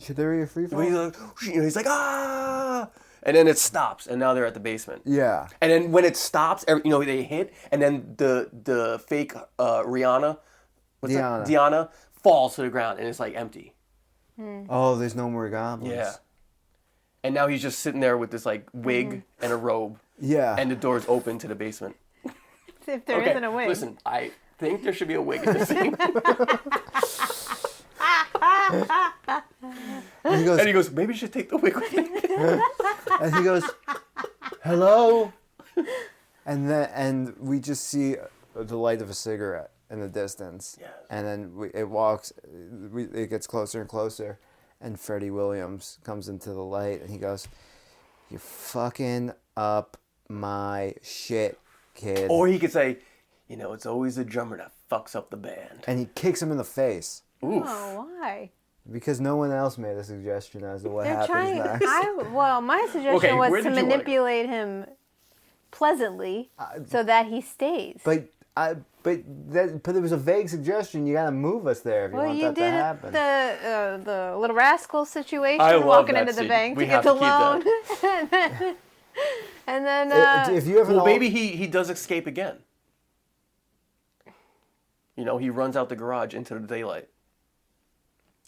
Should there be a free fall? He's like ah, and then it stops, and now they're at the basement. Yeah. And then when it stops, they hit, and then the fake Diana falls to the ground, and it's like empty. Oh, there's no more goblins. Yeah. And now he's just sitting there with this like wig and a robe. Yeah. And the door's open to the basement. If there isn't a wig. Listen, I think there should be a wig in this scene. And he goes, maybe you should take the wig with me. and he goes, hello? And we just see the light of a cigarette in the distance. Yes. And then it gets closer and closer. And Freddie Williams comes into the light and he goes, you're fucking up my shit, kid. Or he could say, it's always the drummer that fucks up the band. And he kicks him in the face. Oof. Oh, why? Because no one else made a suggestion as to what They're happens trying. next. My suggestion Okay, where was to did you want it? manipulate him pleasantly so that he stays. But there was a vague suggestion. You gotta move us there if you want that to happen. the Little Rascal situation, I love walking that into the scene. bank We to have get to the keep loan, and then If you have an maybe he does escape again. He runs out the garage into the daylight.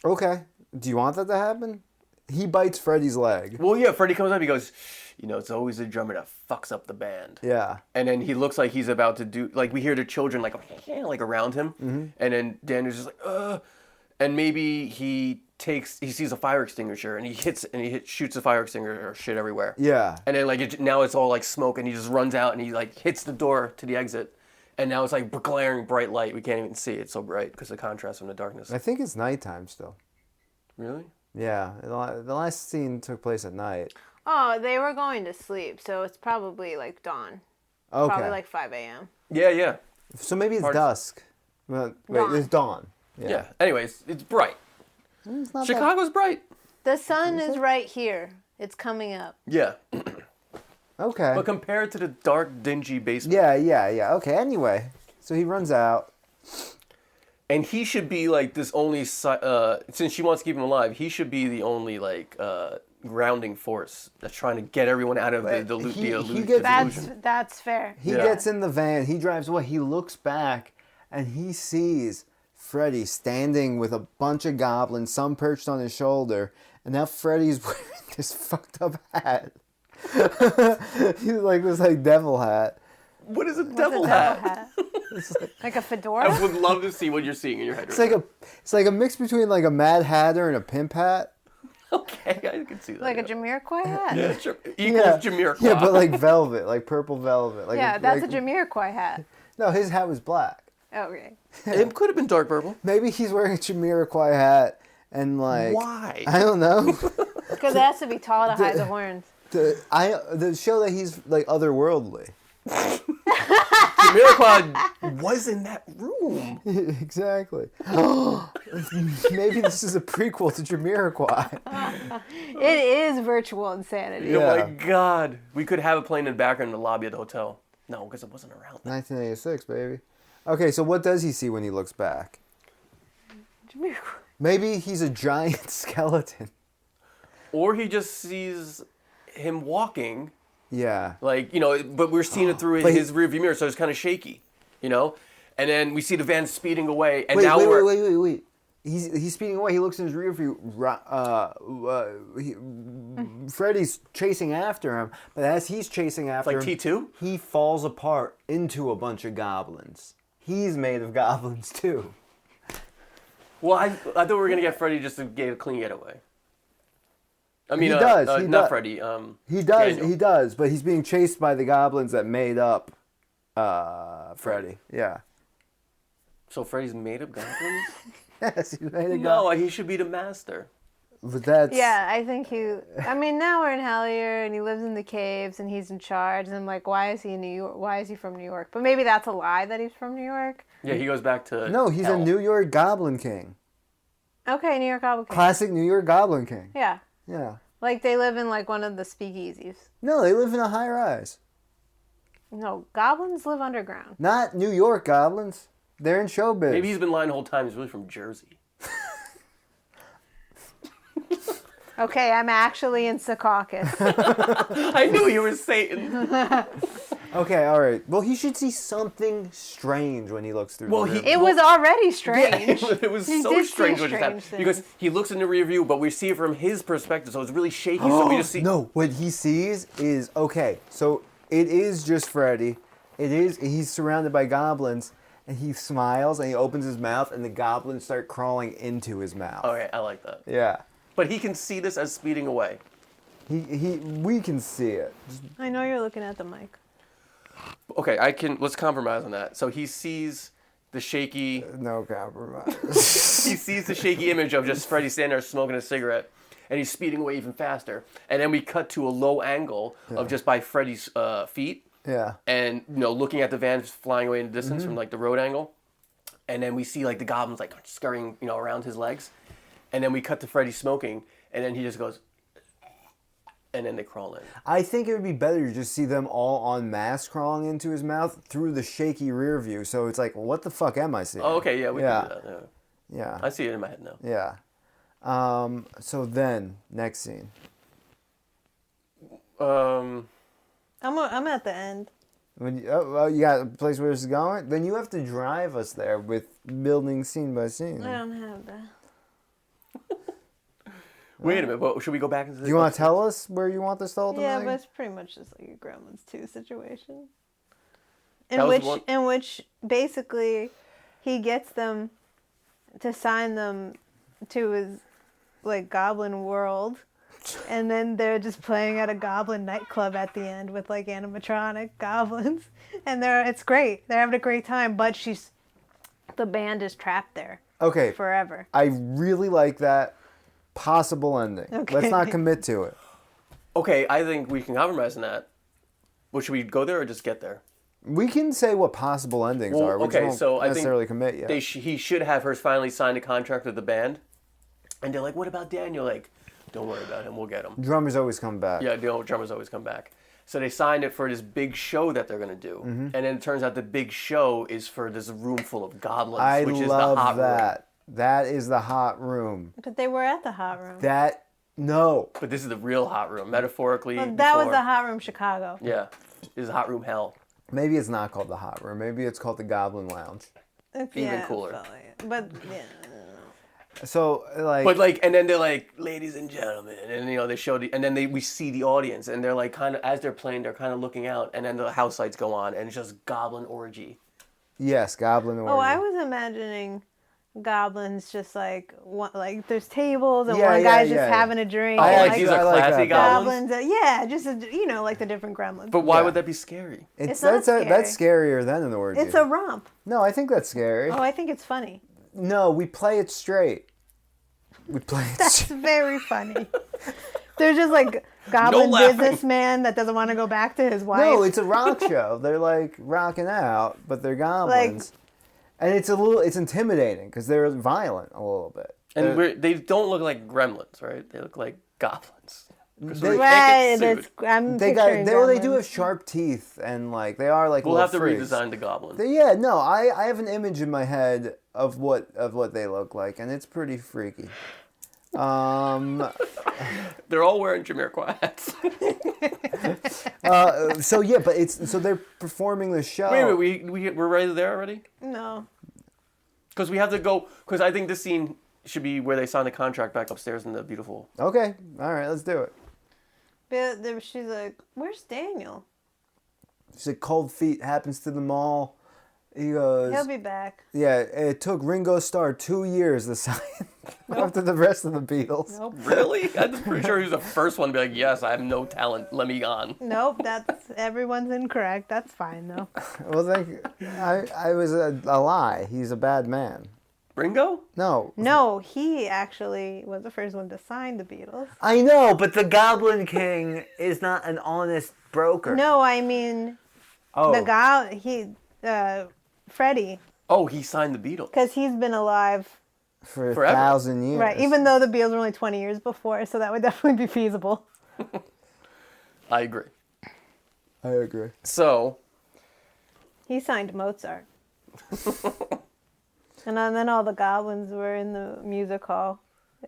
Okay. Do you want that to happen? He bites Freddie's leg. Well, yeah, Freddie comes up, he goes, it's always the drummer that fucks up the band. Yeah. And then he looks like he's about to do, like we hear the children like around him. Mm-hmm. And then Daniel's just like, ugh. And maybe he sees a fire extinguisher and he shoots a fire extinguisher or shit everywhere. Yeah. And then now it's all like smoke and he just runs out and he like hits the door to the exit. And now it's like glaring bright light. We can't even see it. It's so bright because of the contrast from the darkness. I think it's nighttime still. Really? Yeah. The last scene took place at night. oh, they were going to sleep, so it's probably like dawn. Okay. Probably like 5 a.m. Yeah. So maybe it's Hard- dusk. Well, wait, Dawn. it's dawn. Yeah. Anyways, it's bright. It's not Chicago's bright. The sun is right here. It's coming up. Yeah. Okay. But compared to the dark, dingy basement. Yeah. Okay. Anyway, so he runs out. And he should be like this only, since she wants to keep him alive, he should be the only like grounding force that's trying to get everyone out of the illusion. That's fair. He gets in the van. He drives away. He looks back, and he sees Freddy standing with a bunch of goblins, some perched on his shoulder, and now Freddy's wearing this fucked up hat. He's like this devil hat. What is a What's devil a hat? Like a fedora? I would love to see what you're seeing in your head. It's like a mix between like a Mad Hatter and a pimp hat. Okay, I can see that. Like a Jamiroquai hat? Yeah, sure. Equals Jamiroquai. Yeah, but like velvet, like purple velvet. Like That's a Jamiroquai hat. No, his hat was black. Okay. It could have been dark purple. Maybe he's wearing a Jamiroquai hat and like... Why? I don't know. Because it has to be tall to hide the horns. The show that he's like otherworldly. Jamiroquai was in that room. Exactly. Maybe this is a prequel to Jamiroquai. It is virtual insanity. Yeah. Oh my God. We could have it playing in the background in the lobby of the hotel. No, because it wasn't around. 1986, baby. Okay, so what does he see when he looks back? Jamiroquai. Maybe he's a giant skeleton. Or he just sees him walking, Yeah. like, you know, but we're seeing it through But his rearview mirror, so it's kind of shaky, you know? And then we see the van speeding away, and Wait, now wait, we're... wait. He's speeding away. He looks in his rear view. Freddy's chasing after him, but as he's chasing after Like him, T2? he falls apart into a bunch of goblins. He's made of goblins too. Well, I thought we were going to get Freddy just to get a clean getaway. I mean, He does, he not does. Freddy. He does, Daniel. he does, but he's being chased by the goblins that made up Freddy. Yeah. So Freddy's made of goblins? Yes, he's made of No, goblins. he should be the master. But that's Yeah, I think now we're in Hellier and he lives in the caves and he's in charge. And I'm like, why is he in New York? Why is he from New York? But maybe that's a lie that he's from New York. Yeah, he goes back to No, he's a hell. New York Goblin King. Okay, New York Goblin King. Classic New York Goblin King. Yeah. Yeah. Like they live in like one of the speakeasies. No, they live in a high rise. No, goblins live underground. Not New York goblins. They're in showbiz. Maybe he's been lying the whole time. He's really from Jersey. Okay, I'm actually in Secaucus. I knew you were Satan. Okay, all right. Well, he should see something strange when he looks through. Well, the he- rear It was already strange. It was He so did see strange what just happened. strange Because things. he looks in the rear view, but we see it from his perspective, so it's really shaky. So we just see. No, what he sees is okay. So it is just Freddy. It is. He's surrounded by goblins, and he smiles and he opens his mouth, and the goblins start crawling into his mouth. Okay, I like that. Yeah. But he can see this as speeding away. We can see it. I know you're looking at the mic. Okay, let's compromise on that. So he sees the shaky. No compromise. He sees the shaky image of just Freddy standing there smoking a cigarette, and he's speeding away even faster. And then we cut to a low angle of just by Freddy's feet, Yeah. and looking at the van flying away in the distance from like the road angle. And then we see like the goblins like scurrying around his legs, and then we cut to Freddy smoking, and then he just goes, and then they crawl in. I think it would be better to just see them all en masse crawling into his mouth through the shaky rear view. So it's like, well, what the fuck am I seeing? Oh, okay, yeah, we Yeah. can do that. Yeah. Yeah. I see it in my head now. Yeah. So then, next scene. Um, I'm at the end. When you got a place where this is going? Then you have to drive us there with building scene by scene. I don't have that. wait a minute, but should we go back into the... Do you want to tell us where you want this to ultimately? Yeah, but it's pretty much just like a Gremlins 2 situation. That was one- In which basically he gets them to sign them to his like goblin world, and then they're just playing at a goblin nightclub at the end with like animatronic goblins, and it's great. They're having a great time, but the band is trapped there Okay. forever. I really like that possible ending. Okay. Let's not commit to it. Okay, I think we can compromise on that. Well, should we go there or just get there? We can say what possible endings Well, are. We okay, just won't so I think necessarily commit yet. He should have her finally sign a contract with the band. And they're like, what about Daniel? Like, don't worry about him. We'll get him. Drummers always come back. Yeah, drummers always come back. So they signed it for this big show that they're going to do. Mm-hmm. And then it turns out the big show is for this room full of goblins, I which is the love hot room. that. That is the hot room. But they were at the hot room. No. But this is the real hot room, metaphorically. Well, that was before- the hot room Chicago. Yeah. This is hot room hell. Maybe it's not called the hot room. Maybe it's called the Goblin Lounge. It's, Even yeah, cooler. felt like it. But yeah. So like, But like, and then they're like, ladies and gentlemen, and they show and then we see the audience, and they're like, kind of as they're playing, they're kind of looking out, and then the house lights go on, and it's just goblin orgy. yes, Goblin orgy. Oh, I was imagining goblins just like there's tables and Yeah, one yeah, guy's yeah, just yeah. having a drink. Oh, and, like like, these are I like classy that. goblins. yeah, just like the different gremlins. But why Yeah. would that be scary? It's not That's scarier than an orgy. It's a romp. No, I think that's scary. Oh, I think it's funny. No, we play it straight. We play it That's straight. very funny. They're just like goblin laughing. businessman that doesn't want to go back to his wife. No, it's a rock show. They're like rocking out, but they're goblins. And it's intimidating because they're violent a little bit. And they don't look like gremlins, right? They look like goblins. 'Cause They- they right. can't get It's, sued. I'm They picturing they do gremlins. have sharp teeth and like they are like We'll little have to freaks. redesign the goblin. Yeah, no, I have an image in my head of what they look like, and it's pretty freaky. They're all wearing Jamiroquai hats. So yeah, but so they're performing the show. Wait, we're right there already? No. Because we have to go. Because I think this scene should be where they sign the contract back upstairs in the beautiful. Okay, all right, let's do it. But she's like, "Where's Daniel? She's like, Cold Feet happens to them all. He goes, He'll be back." yeah, it took Ringo Starr 2 years to sign after the rest of the Beatles. Nope. Really? I'm pretty sure he was the first one to be like, yes, I have no talent. Let me on. Nope. That's everyone's incorrect. That's fine though. Well, I was a lie. He's a bad man. Ringo? No. No, he actually was the first one to sign the Beatles. I know, but the Goblin King is not an honest broker. No, I mean Oh. the guy. Freddie, Oh, he signed the Beatles. because he's been alive, for Forever. 1,000 years. right? Even though the Beatles were only 20 years before, so that would definitely be feasible. I agree. I agree. So, He signed Mozart. And then all the goblins were in the music hall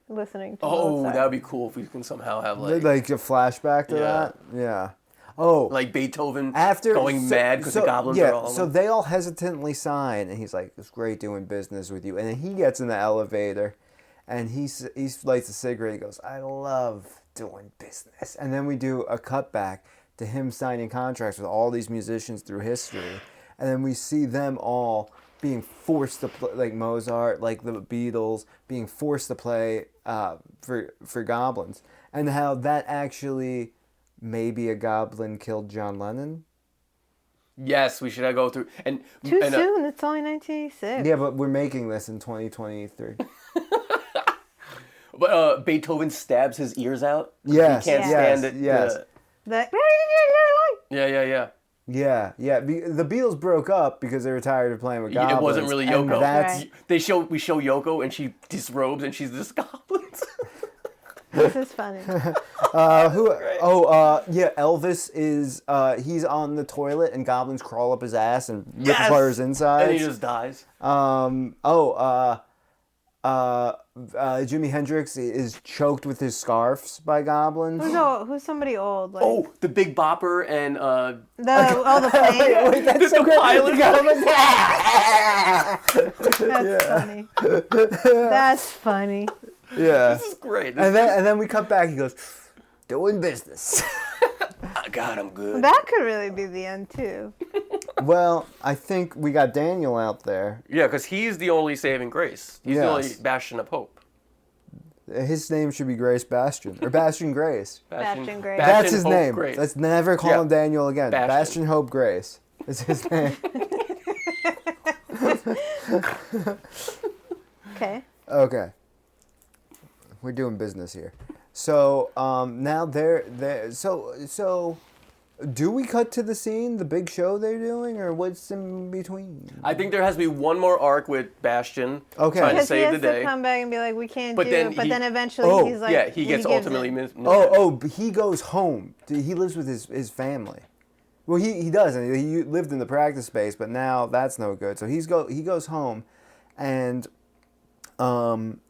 listening to Mozart. that would be cool if we can somehow have like Like a flashback to Yeah. that? Yeah. Oh. Beethoven After going mad because the goblins yeah, are all. so they all hesitantly sign, and he's like, "It's great doing business with you." And then he gets in the elevator, and he lights a cigarette. He goes, "I love doing business." And then we do a cutback to him signing contracts with all these musicians through history, and then we see them all being forced to play, like Mozart, like the Beatles, being forced to play for goblins, and how that actually. Maybe a goblin killed John Lennon? Yes, we should go through and Too and, soon. It's only 1986. Yeah, but we're making this in 2023. But Beethoven stabs his ears out. Yes, He can't yes, stand it. yes. The- Yeah. Yeah. The Beatles broke up because they were tired of playing with goblins. It wasn't really and Yoko. that's, Right. We show Yoko and she disrobes and she's this goblins. This is funny. Elvis is, he's on the toilet and goblins crawl up his ass and rip Yes! apart his insides. And he just dies. Jimi Hendrix is choked with his scarves by goblins. Who's somebody old? Like, Oh, the Big Bopper and the plane. Wait, that's so The great. pilot. That's funny. That's funny. Yeah. this is great. And then we cut back. He goes, doing business. God, I'm good. That could really be the end too. Well, I think we got Daniel out there. Yeah, because he's the only saving grace. He's the only Yes. bastion of hope. His name should be Grace Bastion or Bastion Grace. Bastion Grace. That's his Hope name. Grace. Let's never call Yeah. him Daniel again. Bastion. Bastion Hope Grace is his name. Okay. Okay. We're doing business here. So now so do we cut to the scene, the big show they're doing, or what's in between? I think there has to be one more arc with Bastion Okay. trying to Because he save has the day. to come back and be like, we can't But do then it. But he- then eventually Oh, he's like, yeah, he gets gives ultimately in. But he goes home. He lives with his family. Well, he does. And he lived in the practice space, but now that's no good. So he goes home, and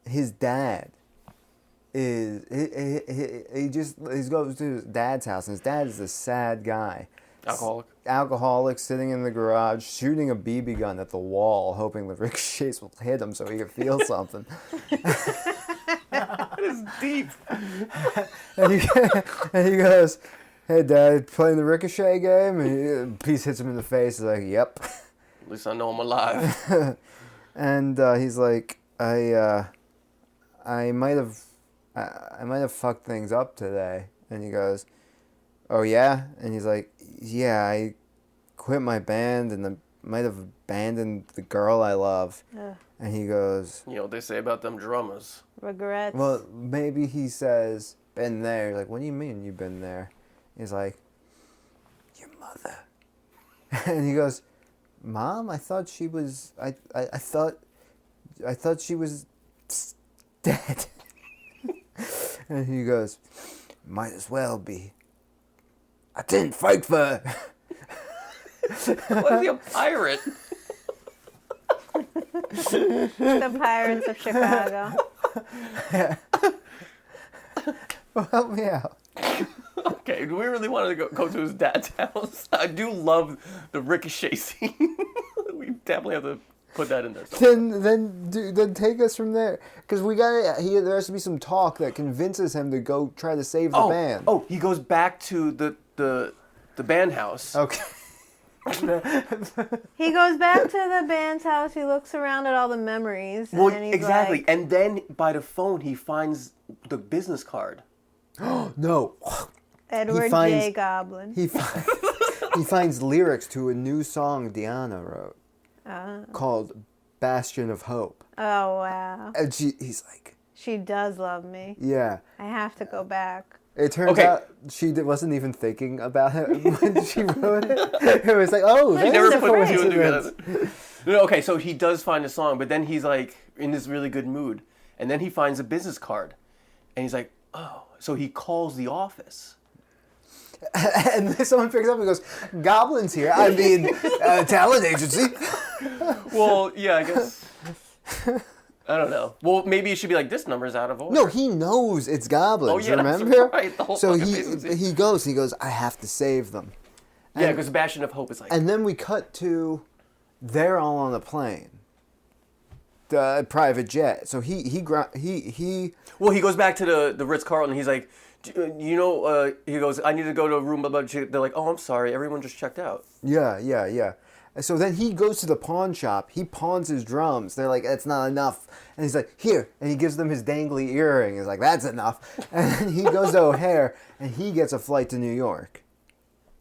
his dad is he goes to his dad's house, and his dad is a sad guy. Alcoholic, sitting in the garage, shooting a BB gun at the wall, hoping the ricochets will hit him so he can feel something. That is deep. and he goes, "Hey, Dad, playing the ricochet game?" And a piece hits him in the face. He's like, "Yep." At least I know I'm alive. And he's like, I might have fucked things up today. And he goes, "Oh yeah?" And he's like, "Yeah, I quit my band and I might have abandoned the girl I love." Ugh. And he goes, You know what they say about them drummers. Regrets. well, maybe he says been there. Like, what do you mean you've been there? He's like, your mother. And he goes, Mom, I thought she was, I thought she was dead. And he goes, might as well be. I didn't fight for her. Why is he a pirate? The Pirates of Chicago. Well, help me out. Okay, do we really want to go to his dad's house? I do love the ricochet scene. We definitely have to put that in there. Then take us from there, because there has to be some talk that convinces him to go try to save the band. Oh, he goes back to the band house. Okay. He goes back to the band's house. He looks around at all the memories. Well, and he's exactly. like, And then by the phone, he finds the business card. No. Edward J. Goblin. He finds lyrics to a new song Deanna wrote called "Bastion of Hope." Oh, wow. And he's like, She does love me. yeah. I have to go back. It turns out she wasn't even thinking about it when she wrote it. It was like, oh, He that's never a put two and two coincidence. together. No, okay, so he does find a song, but then he's like in this really good mood. And then he finds a business card. And he's like, oh. So he calls the office. And then someone picks up and goes, Goblin's here. I mean, talent agency. Well, yeah, I guess. I don't know. Well, maybe it should be like, this number's out of order. No, he knows it's goblins, Oh, yeah, that's remember? right. The whole So fucking business. he goes, I have to save them. Yeah, because Bastion of Hope is like... And then we cut to, they're all on a plane. The private jet. So he Well, he goes back to the Ritz-Carlton. He's like, he goes, I need to go to a room. Blah, blah, blah. They're like, oh, I'm sorry. Everyone just checked out. Yeah. So then he goes to the pawn shop. He pawns his drums. They're like, that's not enough. And he's like, here. And he gives them his dangly earring. He's like, that's enough. And then he goes to O'Hare, and he gets a flight to New York.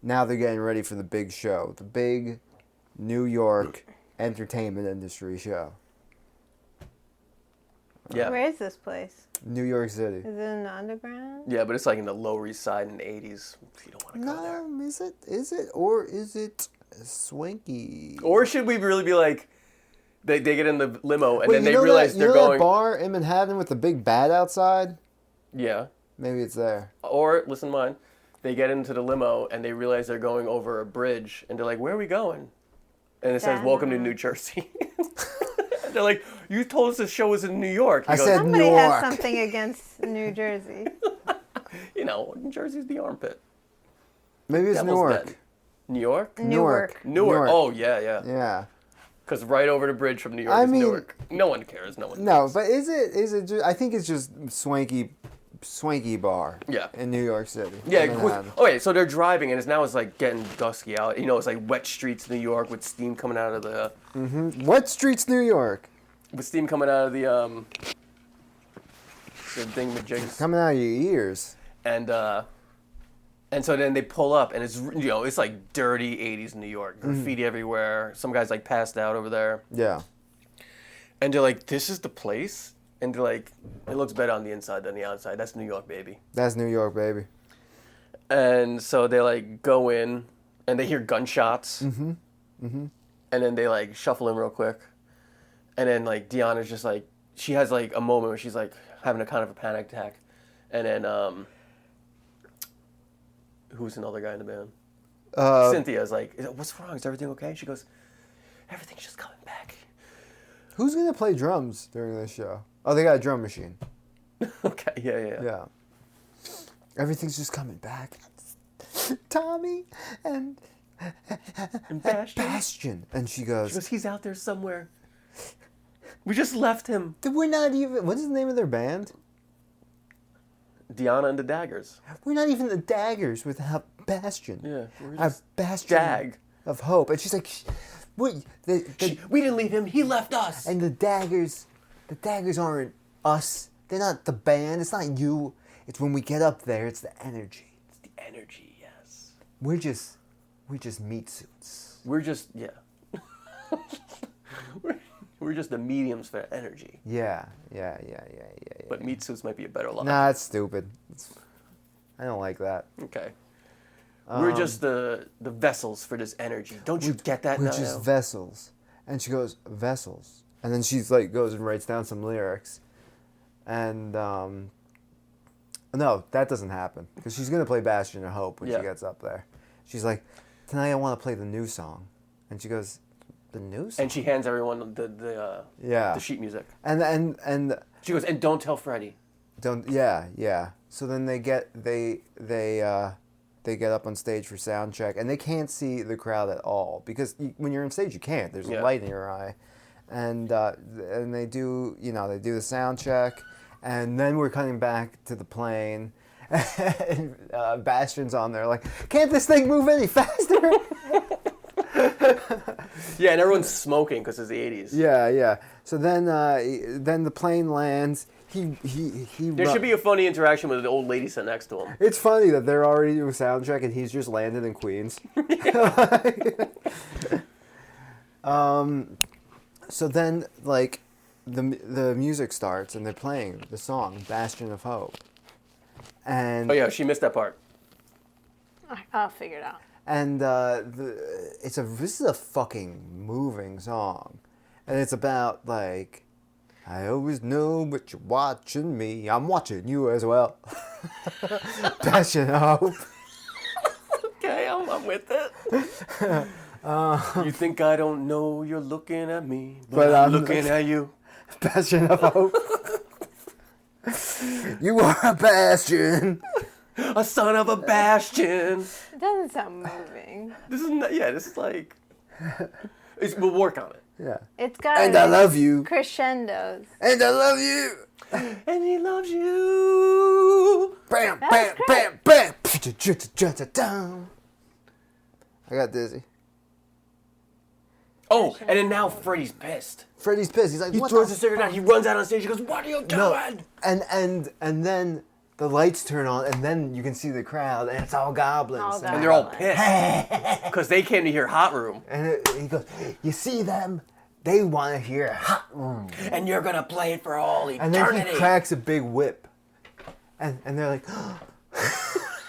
Now they're getting ready for the big show. The big New York entertainment industry show. Yeah. Where is this place? New York City. Is it in the underground? Yeah, but it's like in the Lower East Side in the 80s. You don't want to go there. No, is it? Or is it swanky? Or should we really be like, they get in the limo and Wait, then they you know realize that, they're you know going... that bar in Manhattan with the big bat outside? Yeah. Maybe it's there. Or, listen to mine, they get into the limo and they realize they're going over a bridge and they're like, where are we going? And it says, welcome to New Jersey. They're like, you told us the show was in New York. I said Somebody New has York. something against New Jersey. You know, New Jersey's the armpit. Maybe it's Devil's Newark. Den. New York? Newark. Newark. Oh, yeah. Yeah. Because right over the bridge from New York I is mean- Newark. No one cares. No one No, cares. but is it just, I think it's just swanky bar. Yeah. In New York City. Yeah. in Manhattan. Okay, so they're driving, and it's like getting dusky out. You know, it's like wet streets, New York, with steam coming out of the What streets, New York? the thing with jigs. Coming out of your ears. And so then they pull up, and it's like dirty '80s New York, graffiti everywhere. Some guy's like passed out over there, Yeah. and they're like, "This is the place." And they're like, "It looks better on the inside than the outside. That's New York, baby." That's New York, baby. And so they like go in, and they hear gunshots, and then they like shuffle in real quick, and then like Deanna's just like, she has like a moment where she's like having a kind of a panic attack, and then who's another guy in the band? Cynthia's like, "What's wrong? Is everything okay?" She goes, "Everything's just coming back." Who's going to play drums during this show? Oh, they got a drum machine. Okay, yeah. Yeah. Everything's just coming back. Tommy and And Bastion. Bastion. And she goes, She goes, "He's out there somewhere. We just left him." we're not even, what's the name of their band? Deanna and the Daggers. We're not even the Daggers without Bastion. Yeah, we're Our just Bastion Jag. of Hope. And she's like, wait, We didn't leave him. He left us. and the Daggers aren't us. They're not the band. It's not you. It's when we get up there, it's the energy. It's the energy, yes. We're just meat suits. We're just, yeah. we're just the mediums for energy. Yeah. But meat suits might be a better line. Nah, it's stupid. I don't like that. Okay. We're just the vessels for this energy. Don't you get that We're now? just vessels. And she goes, vessels. And then she's like, goes and writes down some lyrics. And, no, that doesn't happen. Because she's going to play Bastion of Hope when she gets up there. She's like, tonight I want to play the new song. And she goes, the new song? And she hands everyone the sheet music. And She goes, and don't tell Freddie. Yeah. So then they get up on stage for sound check, and they can't see the crowd at all because when you're on stage you can't. There's a light in your eye, and they do the sound check, and then we're cutting back to the plane. And Bastion's on there like, can't this thing move any faster? Yeah, and everyone's smoking because it's the 80s. Yeah. So then the plane lands. He There should be a funny interaction with the old lady sitting next to him. It's funny that they're already doing sound check and he's just landed in Queens. So then, like, the music starts and they're playing the song "Bastion of Hope." And Oh yeah, she missed that part. I'll figure it out. And this is a fucking moving song, and it's about like, I always know but you're watching me. I'm watching you as well. Bastion of Hope. Okay, I'm with it. You think I don't know you're looking at me, but I'm looking at you. Bastion of Hope. You are a bastion. A son of a bastion. It doesn't sound moving. This is like... we'll work on it. Yeah. It's got And I love you. crescendos. And I love you. And he loves you. Bam, That's bam, bam, bam. I got dizzy. Oh, and then now Freddie's pissed. Freddie's pissed. He's like, He what throws the the cigarette out. He runs out on stage. He goes, "What are you doing?" No. And then the lights turn on, and then you can see the crowd, and it's all goblins. All And they're all pissed because they came to hear Hot Room. And he goes, you see them? They want to hear Hot Room. And you're gonna play it for all eternity. And then he cracks a big whip. And they're like,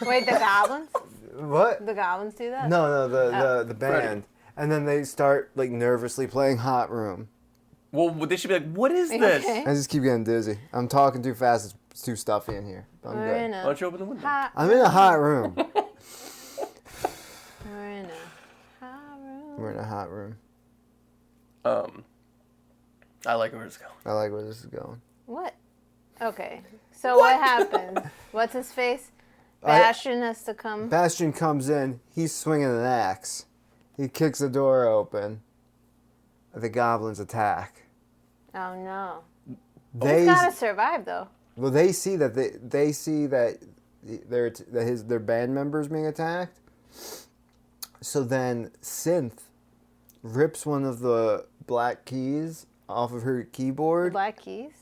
Wait, the goblins? what? The goblins do that? No, the band. Freddie. And then they start like nervously playing Hot Room. Well, they should be like, "What is Okay. this?" I just keep getting dizzy. I'm talking too fast. It's too stuffy in here. I'm We're in good. Why a don't you open the window? hot I'm in a hot room. We're in a hot room. We're in a hot room. I like where it's going. I like where this is going. What? Okay. So what happens? What's his face? Bastion has to come. Bastion comes in. He's swinging an axe. He kicks the door open. The goblins attack. Oh no. They He's gotta survive though. well, they see that they see that their band members being attacked. So then Synth rips one of the black keys off of her keyboard. Black keys.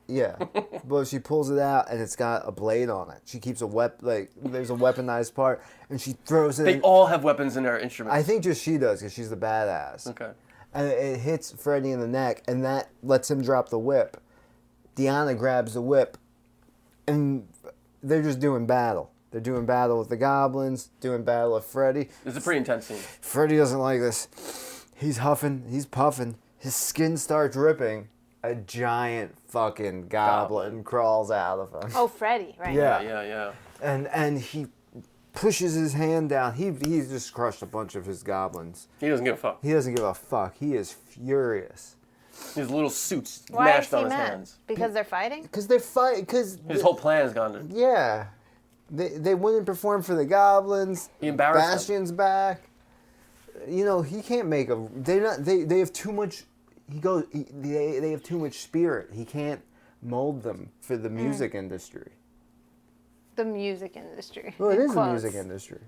Yeah, but she pulls it out and it's got a blade on it. She keeps there's a weaponized part, and she throws it. They all have weapons in their instruments. I think just she does because she's the badass. Okay. And it hits Freddy in the neck, and that lets him drop the whip. Deanna grabs the whip, and they're just doing battle. They're doing battle with the goblins, doing battle with Freddy. It's a pretty intense scene. Freddy doesn't like this. He's huffing, he's puffing. His skin starts ripping. A giant fucking goblin crawls out of him. Oh, Freddy, right? Yeah. Yeah. And he pushes his hand down. He's just crushed a bunch of his goblins. He doesn't give a fuck. He doesn't give a fuck. He is furious. His little suits Why is mashed he on his mad? hands. Because they're fighting? Because they're fighting. Because His whole plan is gone. yeah, they wouldn't perform for the goblins. He embarrassed them. Bastion's back. You know he can't make a. They're not. They have too much. They have too much spirit. He can't mold them for the music industry. The music industry. Well, it in is the quotes. music industry.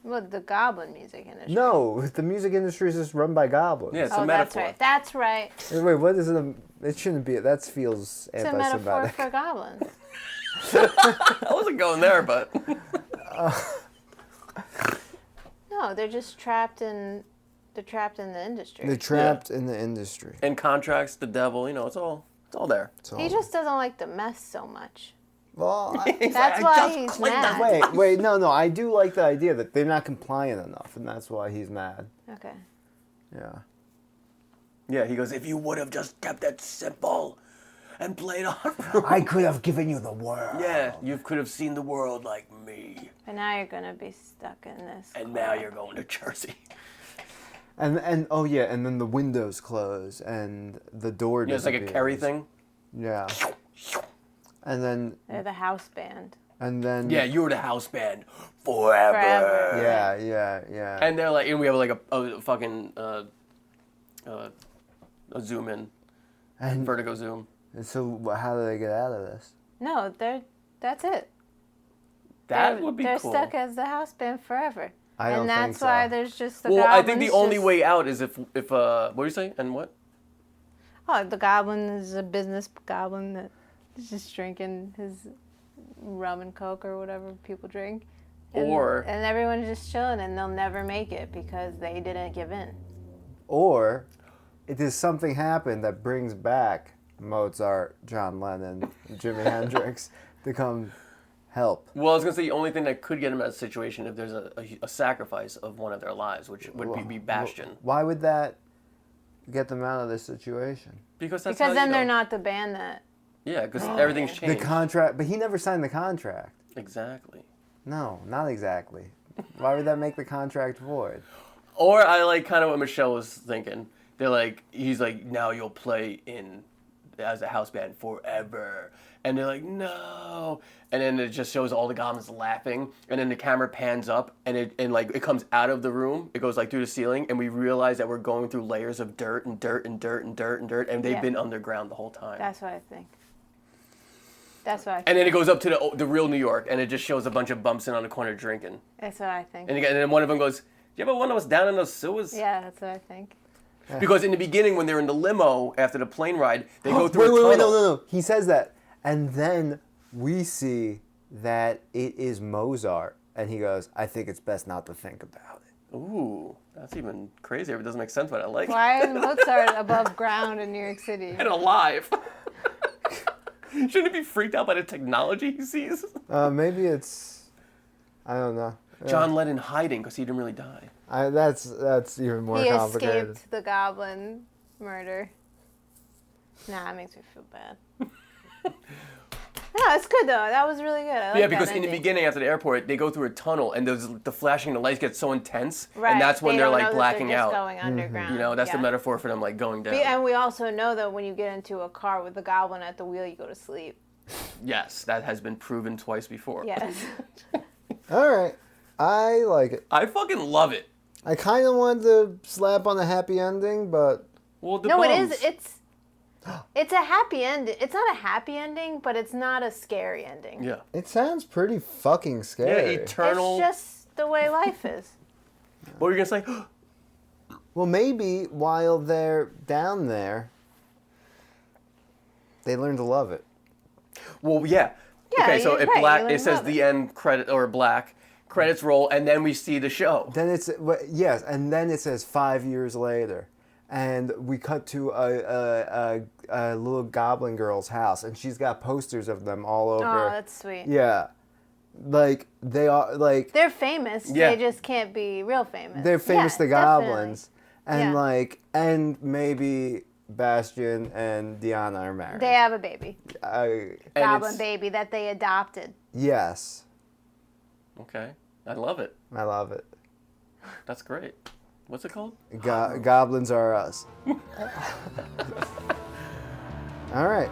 Well, the goblin music industry. No, the music industry is just run by goblins. Yeah, it's a Oh, that's metaphor. right. That's right. Wait, what is it? It shouldn't be. That feels It's a metaphor anti-Semitic. for goblins. I wasn't going there, but No, they're just trapped in. They're trapped in the industry. They're trapped in the industry. in contracts, the devil, it's all there. So, He just doesn't like the mess so much. Well, That's why he's mad. wait, no. I do like the idea that they're not compliant enough, and that's why he's mad. Okay. Yeah. Yeah, he goes, if you would have just kept it simple and played on. I could have given you the world. Yeah, you could have seen the world like me. But now you're gonna be stuck in this. And now you're going to Jersey. And oh yeah, and then the windows close and the door. Yeah, it's like a Kerry thing. Yeah. And then. They're the house band. And then. Yeah, you were the house band forever. Yeah. And they're like, and we have like a fucking a zoom in, And vertigo zoom. And so how do they get out of this? No, that's it. That would be they're cool. They're stuck as the house band forever. I don't and that's think so. why there's just the Well, goblins. I think the only way out is if what do you say? And what? Oh, the goblin is a business goblin that is just drinking his rum and coke or whatever people drink. And everyone's just chilling and they'll never make it because they didn't give in. Or does something happen that brings back Mozart, John Lennon, Jimi Hendrix to come help? Well, I was gonna say the only thing that could get him out of that situation if there's a sacrifice of one of their lives, which would be Bastion. Why would that get them out of this situation? Because that's because then they're not the band that. Yeah, because everything's The changed. contract, but he never signed the contract. Exactly. No, not exactly. Why would that make the contract void? Or I like kind of what Michelle was thinking. They're like, he's like, now you'll play as a house band forever. And they're like, no. And then it just shows all the goblins laughing. And then the camera pans up and it comes out of the room. It goes like through the ceiling. And we realize that we're going through layers of dirt and dirt and dirt and dirt and dirt. And they've been underground the whole time. That's what I think. That's what I think. And then it goes up to the real New York. And it just shows a bunch of bumps in on the corner drinking. That's what I think. And then one of them goes, do you ever wonder what's down in those sewers? Yeah, that's what I think. Because in the beginning, when they're in the limo after the plane ride, they go through a tunnel. Wait, no. He says that. And then we see that it is Mozart. And he goes, I think it's best not to think about it. Ooh, that's even crazier. It doesn't make sense, but I like it. Why is Mozart above ground in New York City? And alive. Shouldn't he be freaked out by the technology he sees? Maybe it's, I don't know. John Lennon hiding because he didn't really die. That's even more He complicated. escaped the goblin murder. Nah, it makes me feel bad. No, it's good though. That was really good. I like Because that in the ending. beginning after the airport, they go through a tunnel and the flashing, the lights get so intense, Right. and that's when They they're don't like know that blacking they're just out. Going underground. You know, that's the Yeah. metaphor for them like going down. And we also know that when you get into a car with the goblin at the wheel, you go to sleep. Yes, that has been proven twice before. Yes. All right. I like it. I fucking love it. I kind of wanted to slap on a happy ending, but Well, the No, bums. it is. It's a happy ending. It's not a happy ending, but it's not a scary ending. Yeah. it sounds pretty fucking Yeah, scary. eternal. It's just the way life is. What were you gonna say? Well, maybe while they're down there, they learn to love it. Well, yeah. Yeah, Okay, so you're it right, black. you It says love the end credit or black credits roll, and then we see the show. Then yes, and then it says 5 years later, and we cut to a little goblin girl's house, and she's got posters of them all over. Oh, that's sweet. Yeah, like they are like They're famous. Yeah. They just can't be real famous. they're famous. Yeah, the definitely. goblins, and Yeah. and maybe Bastion and Diana are married. They have a baby. And Goblin it's- baby that they adopted. Yes, Okay, I love it. I love it. That's great. What's it called? Goblins are us. All right.